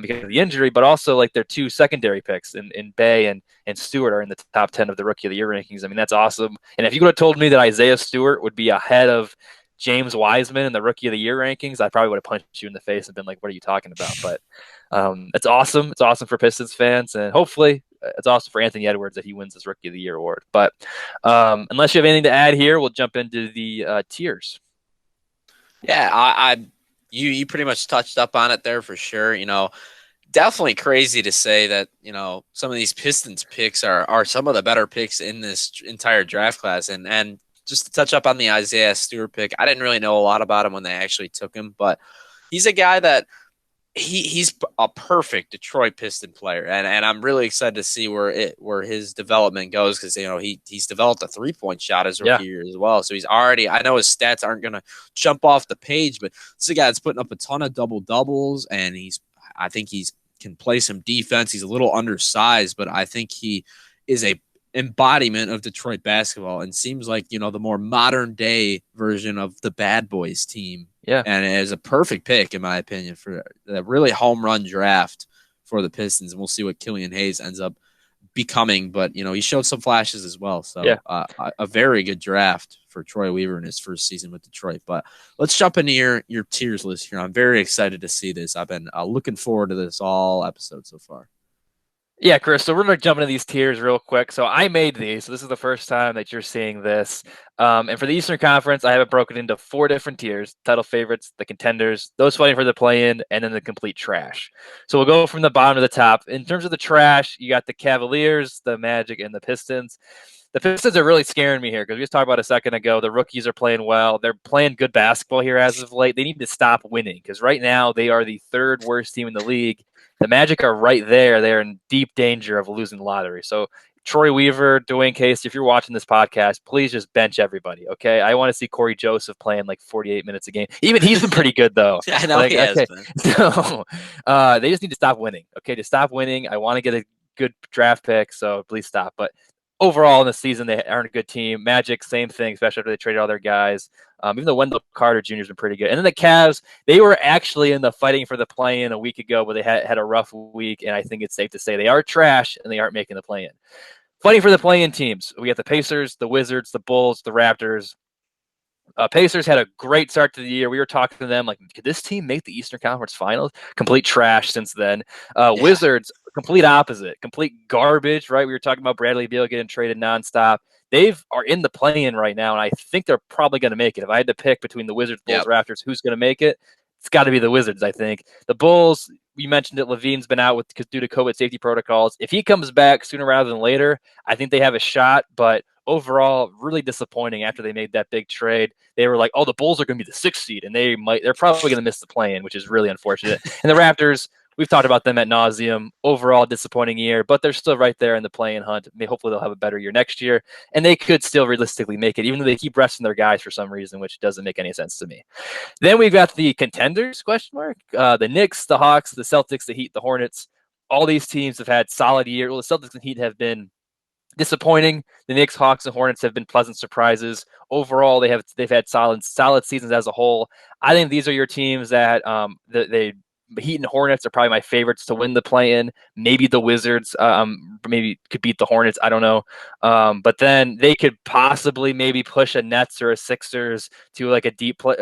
because of the injury, but also like their 2 secondary picks in Bay and Stewart are in the top 10 of the Rookie of the Year rankings. I mean, that's awesome. And if you would have told me that Isaiah Stewart would be ahead of James Wiseman in the Rookie of the Year rankings, I probably would have punched you in the face and been like, what are you talking about? But it's awesome. It's awesome for Pistons fans, and hopefully it's awesome for Anthony Edwards that he wins this Rookie of the Year award. But unless you have anything to add here, we'll jump into the tiers. Yeah, you pretty much touched up on it there for sure. Definitely crazy to say that, some of these Pistons picks are some of the better picks in this entire draft class. And just to touch up on the Isaiah Stewart pick, I didn't really know a lot about him when they actually took him, but he's a guy that he's a perfect Detroit Piston player, and I'm really excited to see where his development goes, because he's developed a 3-point shot as rookie year as well. So I know his stats aren't gonna jump off the page, but this is a guy that's putting up a ton of double doubles, and I think he's can play some defense. He's a little undersized, but I think he is a embodiment of Detroit basketball, and seems like the more modern day version of the Bad Boys team. Yeah, and it is a perfect pick in my opinion for a really home run draft for the Pistons, and we'll see what Killian Hayes ends up becoming. But he showed some flashes as well, so yeah. A very good draft for Troy Weaver in his first season with Detroit. But let's jump into your tiers list here. I'm very excited to see this. I've been looking forward to this all episode so far. Yeah, Chris, so we're going to jump into these tiers real quick. So I made these. So this is the first time that you're seeing this. And for the Eastern Conference, I have it broken into 4 different tiers: title favorites, the contenders, those fighting for the play-in, and then the complete trash. So we'll go from the bottom to the top. In terms of the trash, you got the Cavaliers, the Magic, and the Pistons. The Pistons are really scaring me here because we just talked about a second ago. The rookies are playing well. They're playing good basketball here as of late. They need to stop winning because right now they are the 3rd worst team in the league. The Magic are right there. They're in deep danger of losing the lottery. So Troy Weaver, Dwayne Case, if you're watching this podcast, please just bench everybody, okay? I want to see Corey Joseph playing like 48 minutes a game. Even he's been pretty good, though. Yeah, I know he has been. So they just need to stop winning, okay? To stop winning, I want to get a good draft pick, so please stop. But overall in the season, they aren't a good team. Magic, same thing, especially after they traded all their guys. Even though Wendell Carter Jr. has been pretty good. And then the Cavs, they were actually in the fighting for the play-in a week ago, but they had a rough week, and I think it's safe to say they are trash and they aren't making the play-in. Fighting for the play-in teams, we got the Pacers, the Wizards, the Bulls, the Raptors. Pacers had a great start to the year. We were talking to them like, could this team make the Eastern Conference Finals? Complete trash since then. Wizards, complete opposite, complete garbage, right? We were talking about Bradley Beal getting traded nonstop. They are in the play-in right now, and I think they're probably going to make it. If I had to pick between the Wizards, Bulls, Raptors, who's going to make it? It's got to be the Wizards, I think. The Bulls, you mentioned that Levine's been out due to COVID safety protocols. If he comes back sooner rather than later, I think they have a shot. But overall, really disappointing after they made that big trade. They were like, oh, the Bulls are going to be the 6th seed, and they're probably going to miss the play-in, which is really unfortunate. And the Raptors, we've talked about them at nauseum. Overall, disappointing year, but they're still right there in the play-in hunt. Hopefully, they'll have a better year next year, and they could still realistically make it, even though they keep resting their guys for some reason, which doesn't make any sense to me. Then we've got the contenders, question mark, the Knicks, the Hawks, the Celtics, the Heat, the Hornets. All these teams have had solid years. Well, the Celtics and Heat have been disappointing. The Knicks, Hawks, and Hornets have been pleasant surprises. Overall, they've had solid seasons as a whole. I think these are your teams that the Heat and Hornets are probably my favorites to win the play-in. Maybe the Wizards, maybe could beat the Hornets. I don't know, but then they could possibly maybe push a Nets or a Sixers to like a deep play.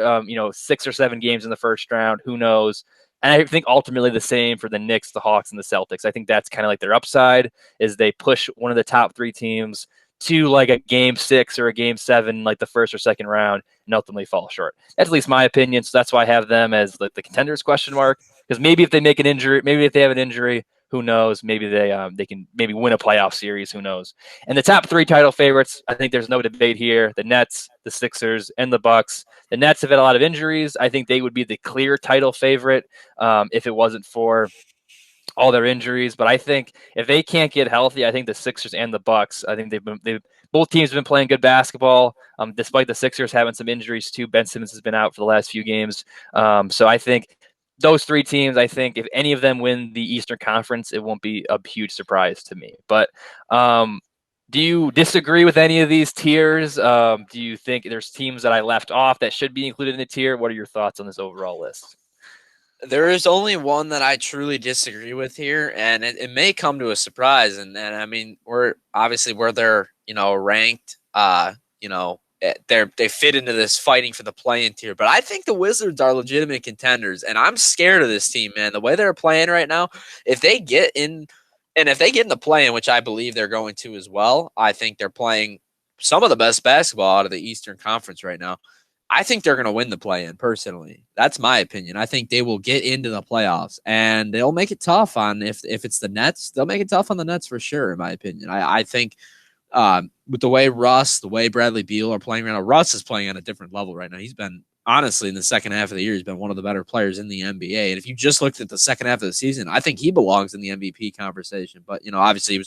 6 or 7 games in the first round. Who knows? And I think ultimately the same for the Knicks, the Hawks, and the Celtics. I think that's kind of like their upside is they push one of the top 3 teams to like a game 6 or a game 7, like the first or second round, and ultimately fall short. That's at least my opinion. So that's why I have them as like the contenders question mark. Because maybe if they make an injury, maybe if they have an injury, who knows? Maybe they can maybe win a playoff series. Who knows? And the top 3 title favorites, I think there's no debate here: the Nets, the Sixers, and the Bucks. The Nets have had a lot of injuries. I think they would be the clear title favorite if it wasn't for all their injuries. But I think if they can't get healthy, I think the Sixers and the Bucks, I think both teams have been playing good basketball, despite the Sixers having some injuries too. Ben Simmons has been out for the last few games. So I think those 3 teams, I think if any of them win the Eastern Conference, it won't be a huge surprise to me. But do you disagree with any of these tiers? Do you think there's teams that I left off that should be included in the tier? What are your thoughts on this overall list? There is only one that I truly disagree with here, and it may come to a surprise. And I mean, we're obviously where they're ranked. They fit into this fighting for the play-in tier, but I think the Wizards are legitimate contenders, and I'm scared of this team, man. The way they're playing right now, if they get in the play-in, which I believe they're going to as well, I think they're playing some of the best basketball out of the Eastern Conference right now. I think they're going to win the play-in, personally. That's my opinion. I think they will get into the playoffs, and they'll make it tough on if it's the Nets. They'll make it tough on the Nets for sure, in my opinion. I think with the way the way Bradley Beal are playing right now, Russ is playing on a different level right now. He's been, honestly, in the second half of the year, he's been one of the better players in the NBA. And if you just looked at the second half of the season, I think he belongs in the MVP conversation. But, obviously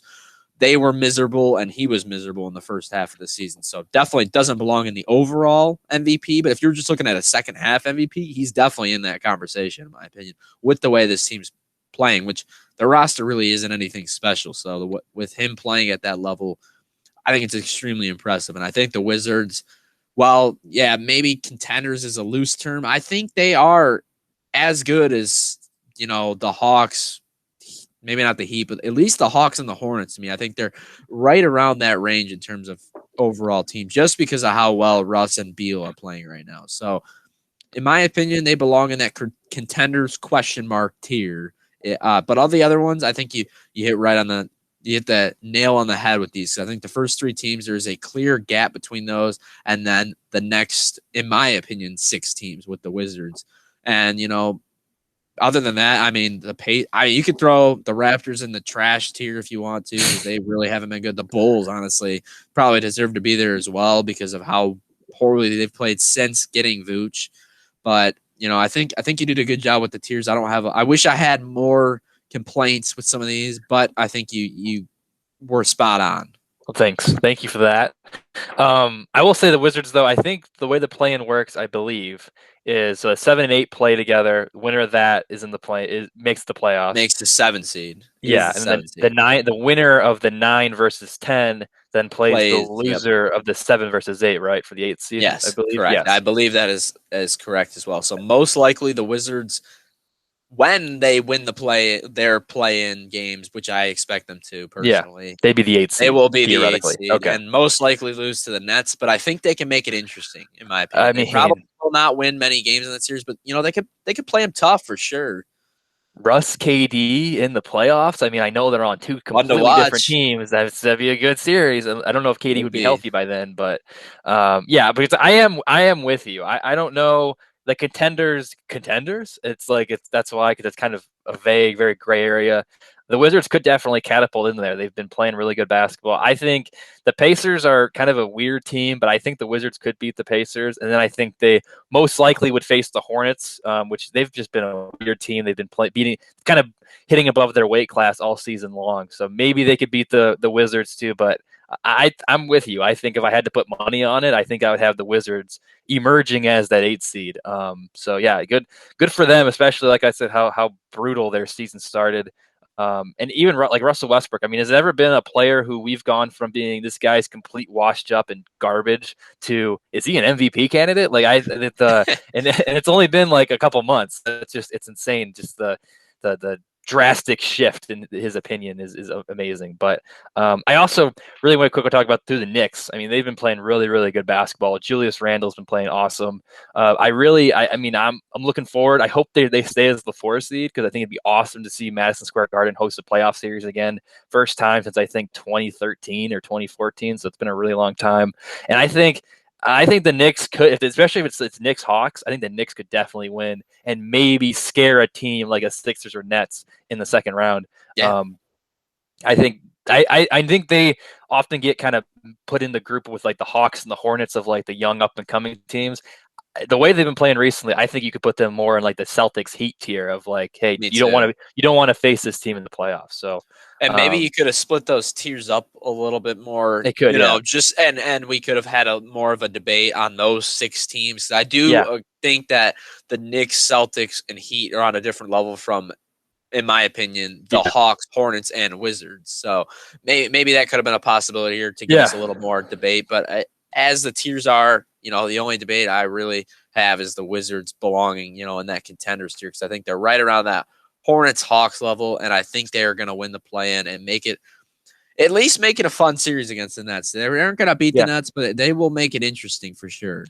they were miserable and he was miserable in the first half of the season. So definitely doesn't belong in the overall MVP. But if you're just looking at a second half MVP, he's definitely in that conversation, in my opinion, with the way this team's playing, which the roster really isn't anything special. So with him playing at that level, I think it's extremely impressive. And I think the Wizards, while, yeah, maybe contenders is a loose term, I think they are as good as, the Hawks, maybe not the Heat, but at least the Hawks and the Hornets to me. I think they're right around that range in terms of overall team, just because of how well Russ and Beal are playing right now. So, in my opinion, they belong in that contenders question mark tier. But all the other ones, I think you hit right on you hit the nail on the head with these. I think the first 3 teams, there's a clear gap between those. And then the next, in my opinion, 6 teams with the Wizards. And, other than that, I mean, you could throw the Raptors in the trash tier if you want to. They really haven't been good. The Bulls, honestly, probably deserve to be there as well because of how poorly they've played since getting Vooch. But, I think you did a good job with the tiers. I wish I had more complaints with some of these, but I think you were spot on. Well, thanks. Thank you for that. I will say the Wizards, though, I think the way the play-in works, I believe, is 7 and 8 play together. The winner of that is in the makes the playoffs. Makes the 7 seed. Yeah, and then the winner of the 9 versus 10 then plays the loser of the 7 versus 8, right, for the 8th seed. Yes, I believe. correct. Yes. I believe that is correct as well. So most likely the Wizards, when they win their play-in games, which I expect them to personally, they'd be the 8th seed. They will be the 8th seed, okay, and most likely lose to the Nets. But I think they can make it interesting, in my opinion. They probably will not win many games in that series, but they could play them tough for sure. Russ, KD in the playoffs. I mean, I know they're on 2 completely different teams. That'd be a good series. I don't know if KD would be healthy by then, but because I am with you. I don't know. The contenders. It's like that's why, because it's kind of a vague, very gray area. the Wizards could definitely catapult in there. They've been playing really good basketball. I think the Pacers are kind of a weird team, but I think the Wizards could beat the Pacers, and then I think they most likely would face the Hornets, which they've just been a weird team. They've been beating, kind of hitting above their weight class all season long. So maybe they could beat the Wizards too, but I'm with you. I think if I had to put money on it, I think I would have the Wizards emerging as that 8 seed. So yeah, good for them, especially like I said, how brutal their season started. And even like Russell Westbrook, I mean, has there ever been a player who we've gone from being this guy's complete washed up and garbage to is he an MVP candidate? Like and it's only been like a couple months. It's insane. Just the drastic shift in his opinion is amazing. But I also really want to quickly talk about through the Knicks. I mean, they've been playing really, really good basketball. Julius Randle's been playing awesome. I mean, I'm looking forward. I hope they stay as the 4 seed because I think it'd be awesome to see Madison Square Garden host a playoff series again. First time since I think 2013 or 2014. So it's been a really long time. And I think the Knicks could, especially if it's Knicks Hawks. I think the Knicks could definitely win and maybe scare a team like a Sixers or Nets in the second round. Yeah. Um, I think I think they often get kind of put in the group with like the Hawks and the Hornets of like the young up and coming teams. The way they've been playing recently, I think you could put them more in like the Celtics Heat tier of like, hey, Me you too. don't want to face this team in the playoffs. So And maybe you um, could have split those tiers up a little bit more, they could, yeah, just and we could have had a more of a debate on those 6 teams. I do yeah, think that the Knicks, Celtics, and Heat are on a different level from, in my opinion, the yeah, Hawks, Hornets, and Wizards. So maybe that could have been a possibility here to give yeah, us a little more debate. But as the tiers are, the only debate I really have is the Wizards belonging, in that contenders tier because I think they're right around that Hornets Hawks level, and I think they are going to win the play-in and at least make it a fun series against the Nets. They aren't going to beat the yeah. Nets, but they will make it interesting for sure.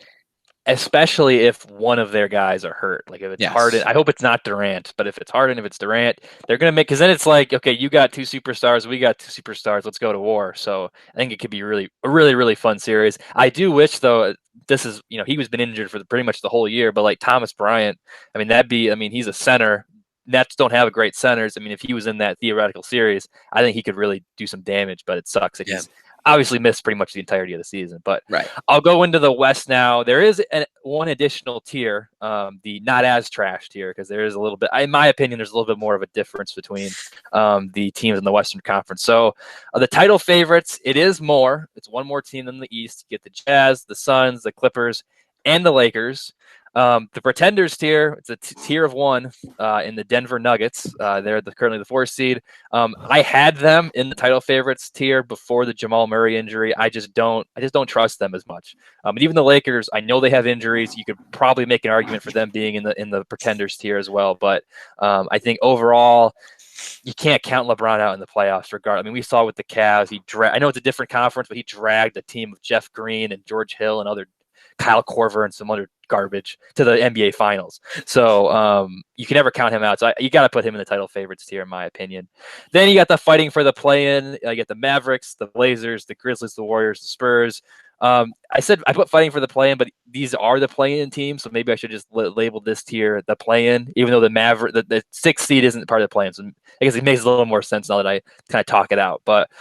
Especially if one of their guys are hurt. Like if it's Harden, Yes. I hope it's not Durant, but if it's Harden, if it's Durant, they're gonna make because then it's like, okay, you got 2 superstars, we got 2 superstars, let's go to war. So I think it could be a really, really fun series. I do wish though, this is he was been injured for pretty much the whole year, but like Thomas Bryant, I mean he's a center. Nets don't have a great centers. I mean, if he was in that theoretical series, I think he could really do some damage. But it sucks that Yeah. he's obviously missed pretty much the entirety of the season. But Right. I'll go into the West now. There is one additional tier, the not as trash tier, because there is a little bit, in my opinion, there's a little bit more of a difference between the teams in the Western Conference. So the title favorites, it is more. It's one more team than the East. You get the Jazz, the Suns, the Clippers, and the Lakers. The pretenders tier, it's a tier of 1 in the Denver Nuggets. They're currently the 4th seed. I had them in the title favorites tier before the Jamal Murray injury. I just don't trust them as much. And even the Lakers, I know they have injuries. You could probably make an argument for them being in the pretenders tier as well. But I think overall, you can't count LeBron out in the playoffs. I mean, we saw with the Cavs. I know it's a different conference, but he dragged a team of Jeff Green and George Hill and other Kyle Korver and some other garbage to the NBA Finals. So you can never count him out. So you got to put him in the title favorites tier, in my opinion. Then you got the fighting for the play-in. You get the Mavericks, the Blazers, the Grizzlies, the Warriors, the Spurs. I said I put fighting for the play-in, but these are the play-in teams, so maybe I should just label this tier the play-in, even though the 6th seed isn't part of the play-in. So I guess it makes a little more sense now that I kind of talk it out. But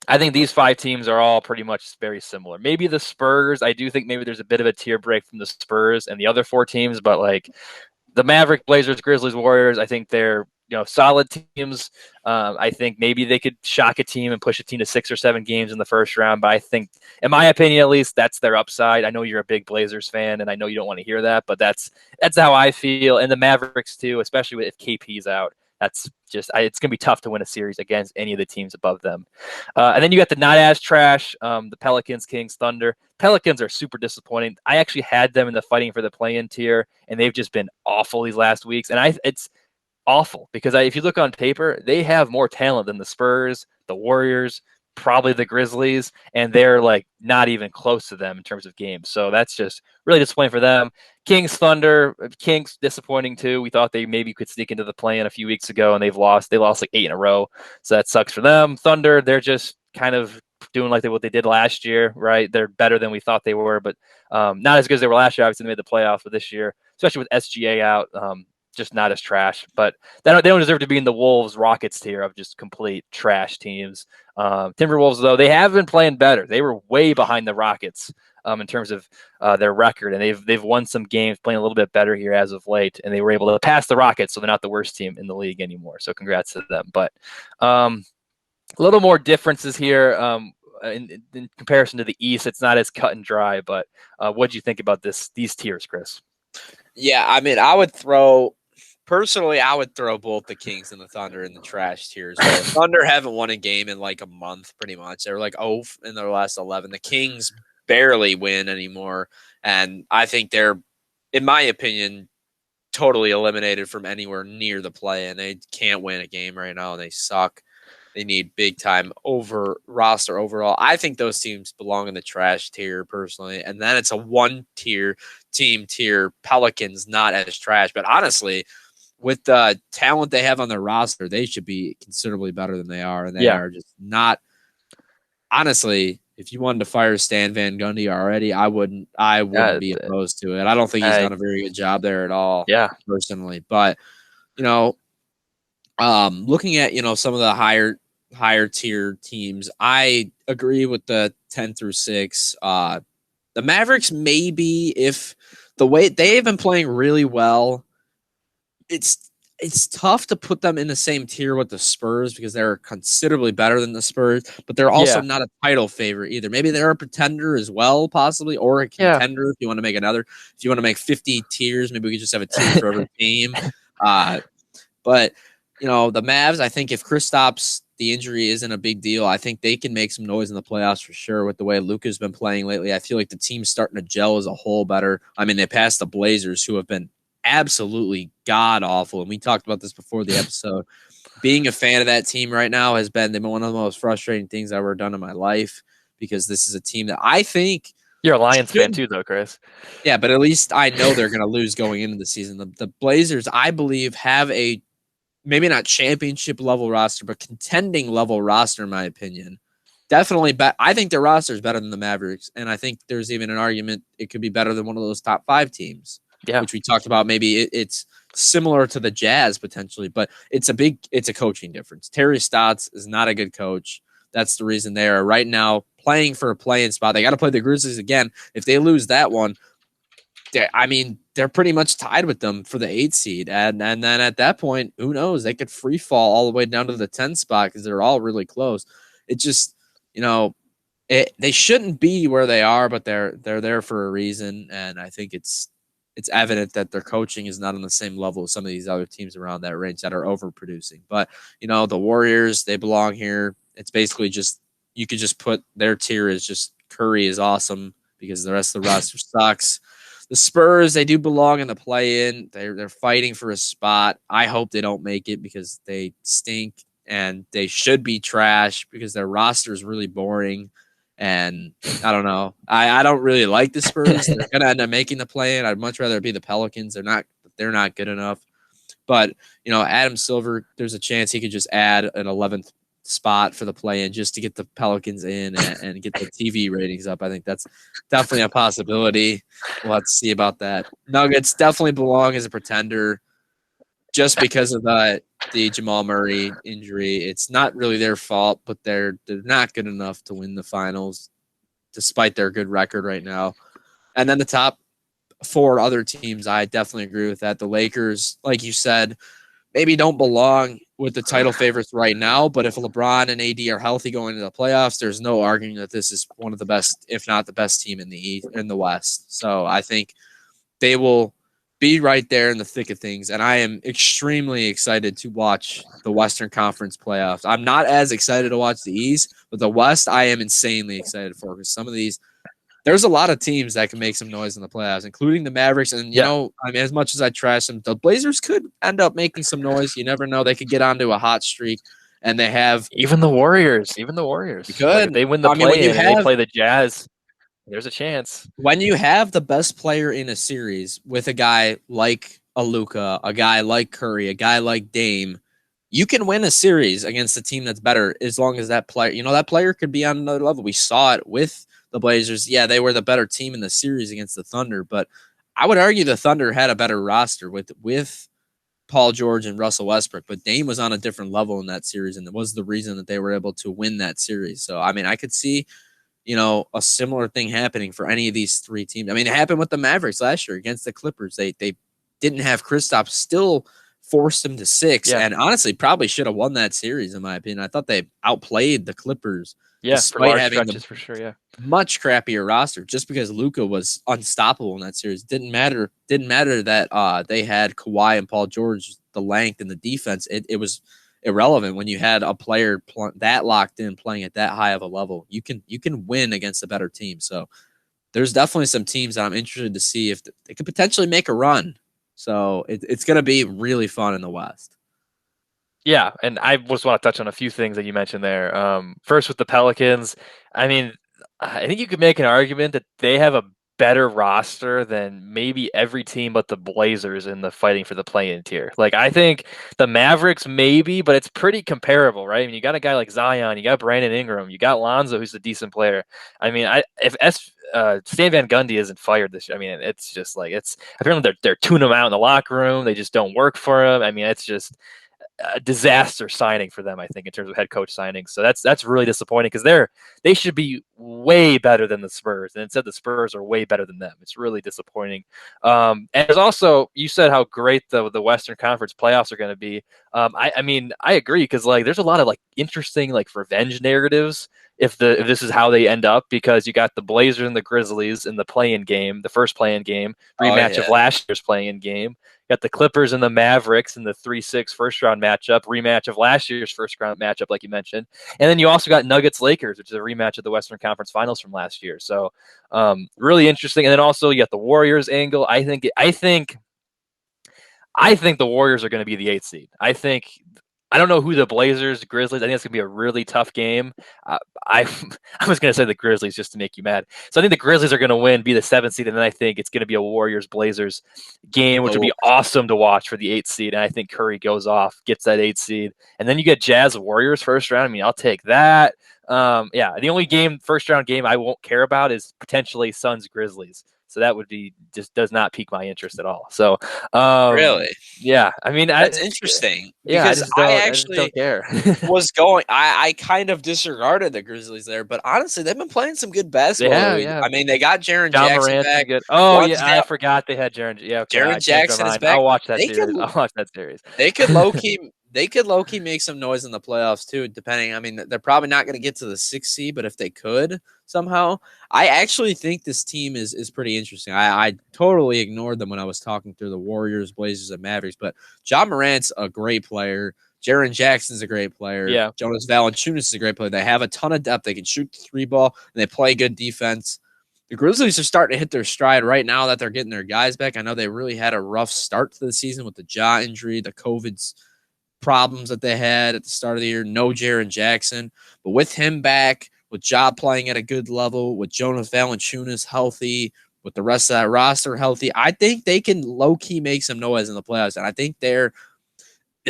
I think these 5 teams are all pretty much very similar. Maybe the Spurs, I do think maybe there's a bit of a tier break from the Spurs and the other 4 teams, but like the Maverick, Blazers, Grizzlies, Warriors, I think they're solid teams. I think maybe they could shock a team and push a team to 6 or 7 games in the first round, but I think, in my opinion at least, that's their upside. I know you're a big Blazers fan, and I know you don't want to hear that, but that's how I feel. And the Mavericks too, especially if KP's out. That's just it's going to be tough to win a series against any of the teams above them. And then you got the not as trash, the Pelicans, Kings, Thunder. Pelicans are super disappointing. I actually had them in the fighting for the play-in tier, and they've just been awful these last weeks. And it's awful because if you look on paper, they have more talent than the Spurs, the Warriors, probably the Grizzlies, and they're like not even close to them in terms of games. So that's just really disappointing for them. Kings, Thunder, Kings disappointing too. We thought they maybe could sneak into the play-in a few weeks ago, and they've lost. They lost like 8 in a row, so that sucks for them. Thunder, they're just kind of doing like what they did last year, right? They're better than we thought they were, but not as good as they were last year. Obviously, they made the playoffs for this year, especially with SGA out. just not as trash. But they don't deserve to be in the Wolves Rockets tier of just complete trash teams. Timberwolves, though, they have been playing better. They were way behind the Rockets in terms of their record, and they've won some games, playing a little bit better here as of late, and they were able to pass the Rockets, so they're not the worst team in the league anymore. So congrats to them. But a little more differences here. In comparison to the East, it's not as cut and dry. But what do you think about these tiers, Chris? Yeah, I mean, personally, I would throw both the Kings and the Thunder in the trash tiers. Well, the Thunder haven't won a game in like a month, pretty much. They're like 0 in their last 11. The Kings barely win anymore, and I think they're, in my opinion, totally eliminated from anywhere near the play, and they can't win a game right now, and they suck. They need big time roster overall. I think those teams belong in the trash tier personally. And then it's a one tier team tier. Pelicans not as trash. But honestly, with the talent they have on their roster, they should be considerably better than they are. And they are just not. Honestly, if you wanted to fire Stan Van Gundy already, I wouldn't be opposed to it. I don't think he's done a very good job there at all. Yeah. Personally. But, looking at, some of the higher tier teams, I agree with the 10 through 6. The Mavericks, maybe, if the way they've been playing really well, it's tough to put them in the same tier with the Spurs because they're considerably better than the Spurs, but they're also not a title favorite either. Maybe they're a pretender as well, possibly, or a contender if you want to make another. If you want to make 50 tiers, maybe we could just have a tier for every team. But the Mavs, I think if Kristaps, the injury isn't a big deal, I think they can make some noise in the playoffs for sure with the way Luka's been playing lately. I feel like the team's starting to gel as a whole better. I mean, they passed the Blazers, who have been absolutely god-awful, and we talked about this before the episode. Being a fan of that team right now has been one of the most frustrating things I've ever done in my life because this is a team that I think – You're a Lions fan too, though, Chris. Yeah, but at least I know they're going to lose going into the season. The Blazers, I believe, have a – maybe not championship level roster, but contending level roster, in my opinion. Definitely, I think their roster is better than the Mavericks, and I think there's even an argument it could be better than one of those top 5 teams, which we talked about. Maybe it's similar to the Jazz potentially, but it's a coaching difference. Terry Stotts is not a good coach. That's the reason they are right now playing for a play-in spot. They got to play the Grizzlies again. If they lose that one, they're pretty much tied with them for the 8 seed. And then at that point, who knows? They could free fall all the way down to the 10 spot because they're all really close. It just, they shouldn't be where they are, but they're there for a reason. And I think it's evident that their coaching is not on the same level as some of these other teams around that range that are overproducing. But, the Warriors, they belong here. It's basically just, you could just put their tier as just Curry is awesome because the rest of the roster sucks. The Spurs, they do belong in the play-in. They're fighting for a spot. I hope they don't make it because they stink and they should be trash because their roster is really boring. And I don't know. I don't really like the Spurs. They're going to end up making the play-in. I'd much rather be the Pelicans. They're not good enough. But, Adam Silver, there's a chance he could just add an 11th spot for the play-in just to get the Pelicans in and get the TV ratings up. I think that's definitely a possibility. We'll have to see about that. Nuggets definitely belong as a pretender just because of the Jamal Murray injury. It's not really their fault, but they're not good enough to win the finals despite their good record right now. And then the top 4 other teams, I definitely agree with that. The Lakers, like you said, maybe don't belong with the title favorites right now, but if LeBron and AD are healthy going into the playoffs, there's no arguing that this is one of the best, if not the best team in the West. So I think they will be right there in the thick of things, and I am extremely excited to watch the Western Conference playoffs. I'm not as excited to watch the East, but the West I am insanely excited for because some of these there's a lot of teams that can make some noise in the playoffs, including the Mavericks. And, as much as I trash them, the Blazers could end up making some noise. You never know. They could get onto a hot streak, and they have – Even the Warriors. Could. Like if they win the play-in and they play the Jazz, there's a chance. When you have the best player in a series with a guy like a Luka, a guy like Curry, a guy like Dame, you can win a series against a team that's better as long as that player – that player could be on another level. We saw it with – the Blazers, they were the better team in the series against the Thunder, but I would argue the Thunder had a better roster with Paul George and Russell Westbrook, but Dame was on a different level in that series, and it was the reason that they were able to win that series. So, I mean, I could see, a similar thing happening for any of these three teams. I mean, it happened with the Mavericks last year against the Clippers. They didn't have Kristaps, still forced them to six, Yeah. and honestly, probably should have won that series in my opinion. I thought they outplayed the Clippers Yeah, for despite large having the stretches, for sure. Yeah. much crappier roster just because Luka was unstoppable in that series. Didn't matter that they had Kawhi and Paul George, the length and the defense. It was irrelevant when you had a player that locked in playing at that high of a level. You can win against a better team. So there's definitely some teams that I'm interested to see if they could potentially make a run. So it's going to be really fun in the West. Yeah, and I just want to touch on a few things that you mentioned there. First, with the Pelicans, I mean, I think you could make an argument that they have a better roster than maybe every team but the Blazers in the fighting for the play-in tier. Like, I think the Mavericks maybe, but it's pretty comparable, right? I mean, you got a guy like Zion, you got Brandon Ingram, you got Lonzo, who's a decent player. I mean, if Stan Van Gundy isn't fired this year, I mean, it's just like it's apparently they're tuning him out in the locker room. They just don't work for him. I mean, it's just a disaster signing for them, I think, in terms of head coach signings. So that's really disappointing because they should be way better than the Spurs, and instead the Spurs are way better than them. It's really disappointing. And there's also, you said how great the Western Conference playoffs are going to be. I mean I agree because like there's a lot of like interesting like revenge narratives if this is how they end up, because you got the Blazers and the Grizzlies in the play-in game, the first play-in game, Oh rematch yeah. of last year's play-in game. Got the Clippers and the Mavericks in the 3-6 first round matchup, rematch of last year's first round matchup, like you mentioned. And then you also got Nuggets Lakers, which is a rematch of the Western Conference Finals from last year. So really interesting. And then also you got the Warriors angle. I think the Warriors are going to be the 8th seed. I don't know who the Blazers, Grizzlies. I think it's going to be a really tough game. I I was going to say the Grizzlies just to make you mad. So I think the Grizzlies are going to win, be the 7th seed, and then I think it's going to be a Warriors Blazers game, which would Oh, be awesome to watch for the 8th seed. And I think Curry goes off, gets that 8th seed, and then you get Jazz Warriors first round. I mean, I'll take that. Yeah, the only first round game I won't care about is potentially Suns Grizzlies. So that would be just does not pique my interest at all. So really? yeah, I mean, That's interesting yeah, because I just don't care. was going. I kind of disregarded the Grizzlies there, but honestly, they've been playing some good basketball. Yeah, yeah. I mean, they got Jaren John Jackson Morant's been back. good. Oh Once yeah, I that forgot they had Jaren. Yeah, okay, I Jaren changed my Jackson is mind. back, I'll watch that they could series. I'll watch that series. they could low key they could low key make some noise in the playoffs too. Depending, I mean, they're probably not going to get to the 6th seed, but if they could somehow, I actually think this team is pretty interesting. I totally ignored them when I was talking through the Warriors, Blazers, and Mavericks, but John Morant's a great player. Jaren Jackson's a great player. Yeah, Jonas Valanciunas is a great player. They have a ton of depth. They can shoot the three ball, and they play good defense. The Grizzlies are starting to hit their stride right now that they're getting their guys back. I know they really had a rough start to the season with the jaw injury, the COVID problems that they had at the start of the year. No Jaren Jackson, but with him back, with Ja playing at a good level, with Jonas Valanciunas healthy, with the rest of that roster healthy, I think they can low key make some noise in the playoffs. And I think the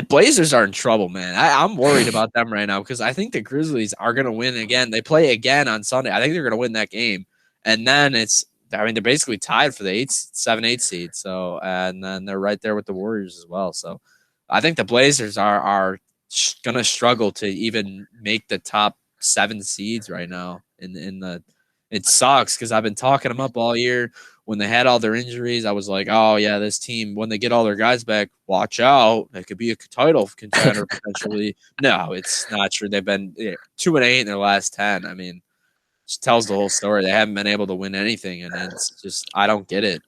Blazers are in trouble, man. I'm worried about them right now because I think the Grizzlies are going to win again. They play again on Sunday. I think they're going to win that game. And then I mean, they're basically tied for the 7-8 seed. So, and then they're right there with the Warriors as well. So I think the Blazers are going to struggle to even make the top 7 seeds right now. It sucks because I've been talking them up all year. When they had all their injuries, I was like, oh, yeah, this team, when they get all their guys back, watch out. They could be a title contender potentially. No, it's not true. They've been 2-8 in their last 10. I mean, just tells the whole story. They haven't been able to win anything, and it's just I don't get it.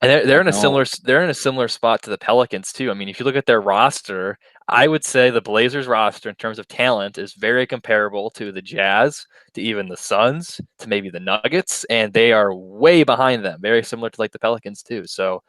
and I they're in a don't. similar spot to the Pelicans too. I mean, if you look at their roster, I would say the Blazers roster in terms of talent is very comparable to the Jazz, to even the Suns, to maybe the Nuggets, and they are way behind them. Very similar to like the Pelicans too. So,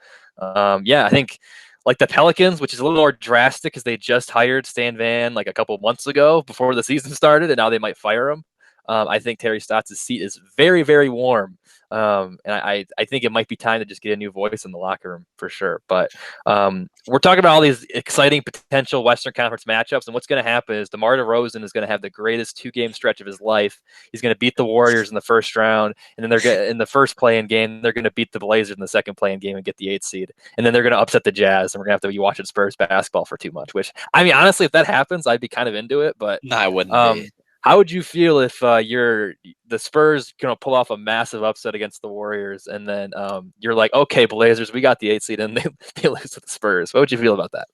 yeah, I think like the Pelicans, which is a little more drastic because they just hired Stan Van like a couple months ago before the season started, and now they might fire him. I think Terry Stotts' seat is very, very warm. And I think it might be time to just get a new voice in the locker room for sure. But we're talking about all these exciting potential Western Conference matchups, and what's going to happen is DeMar DeRozan is going to have the greatest 2-game stretch of his life. He's going to beat the Warriors in the first round, and then they're going in the first play-in game. They're going to beat the Blazers in the second play-in game and get the 8th seed, and then they're going to upset the Jazz, and we're going to have to be watching Spurs basketball for too much. Which, I mean, honestly, if that happens, I'd be kind of into it. But No, I wouldn't be. how would you feel if you're the Spurs pull off a massive upset against the Warriors, and then you're like, okay, Blazers, we got the 8th seed, and they lose to the Spurs? What would you feel about that?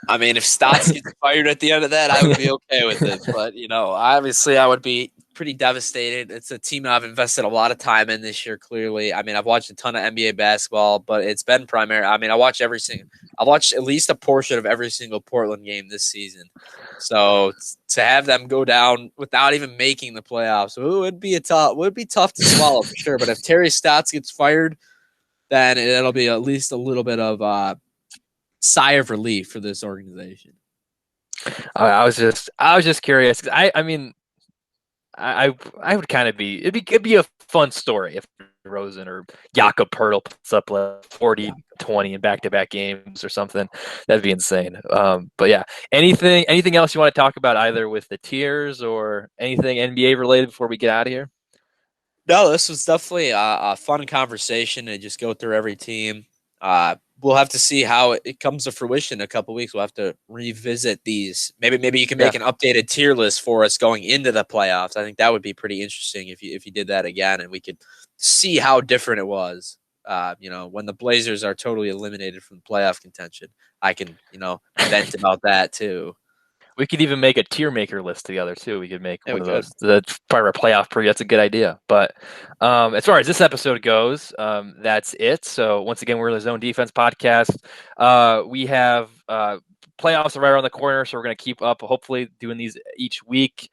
I mean, if Stotts gets fired at the end of that, I would be okay with it. But, obviously I would be pretty devastated. It's a team I've invested a lot of time in this year, clearly. I mean, I've watched a ton of NBA basketball, but it's been primary. I mean, I watched at least a portion of every single Portland game this season. So to have them go down without even making the playoffs, it would be tough to swallow for sure. But if Terry Stotts gets fired, then it'll be at least a little bit of sigh of relief for this organization. I was just curious. I mean, I would kind of be it'd be a fun story if Rosen or Jakob Poeltl puts up like 40-20 in back-to-back games or something. That'd be insane. But yeah, anything else you want to talk about either with the tiers or anything NBA related before we get out of here? No, this was definitely a fun conversation to just go through every team. We'll have to see how it comes to fruition in a couple weeks. We'll have to revisit these. Maybe you can make an updated tier list for us going into the playoffs. I think that would be pretty interesting if you did that again, and we could see how different it was. When the Blazers are totally eliminated from playoff contention, I can vent about that too. We could even make a tier maker list together too. We could make one of those. That's part of our playoff preview. That's a good idea. But as far as this episode goes, that's it. So once again, we're the Zone Defense Podcast. We have playoffs are right around the corner, so we're going to keep up, hopefully doing these each week.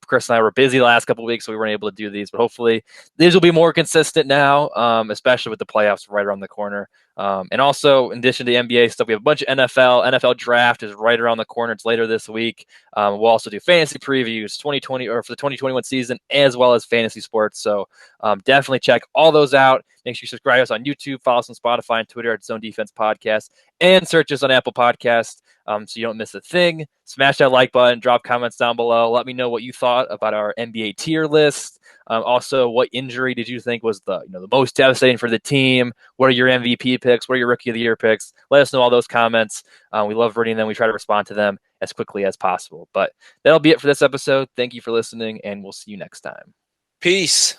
Chris and I were busy the last couple of weeks, so we weren't able to do these, but hopefully these will be more consistent now, especially with the playoffs right around the corner. And also, in addition to the NBA stuff, we have a bunch of NFL draft is right around the corner. It's later this week. We'll also do fantasy previews 2020 or for the 2021 season, as well as fantasy sports. So definitely check all those out. Make sure you subscribe us on YouTube, follow us on Spotify and Twitter at Zone Defense Podcast, and search us on Apple Podcasts so you don't miss a thing. Smash that like button, drop comments down below. Let me know what you thought about our NBA tier list. Also, what injury did you think was the most devastating for the team? What are your MVP picks? What are your Rookie of the Year picks? Let us know all those comments. We love reading them. We try to respond to them as quickly as possible. But that'll be it for this episode. Thank you for listening, and we'll see you next time. Peace.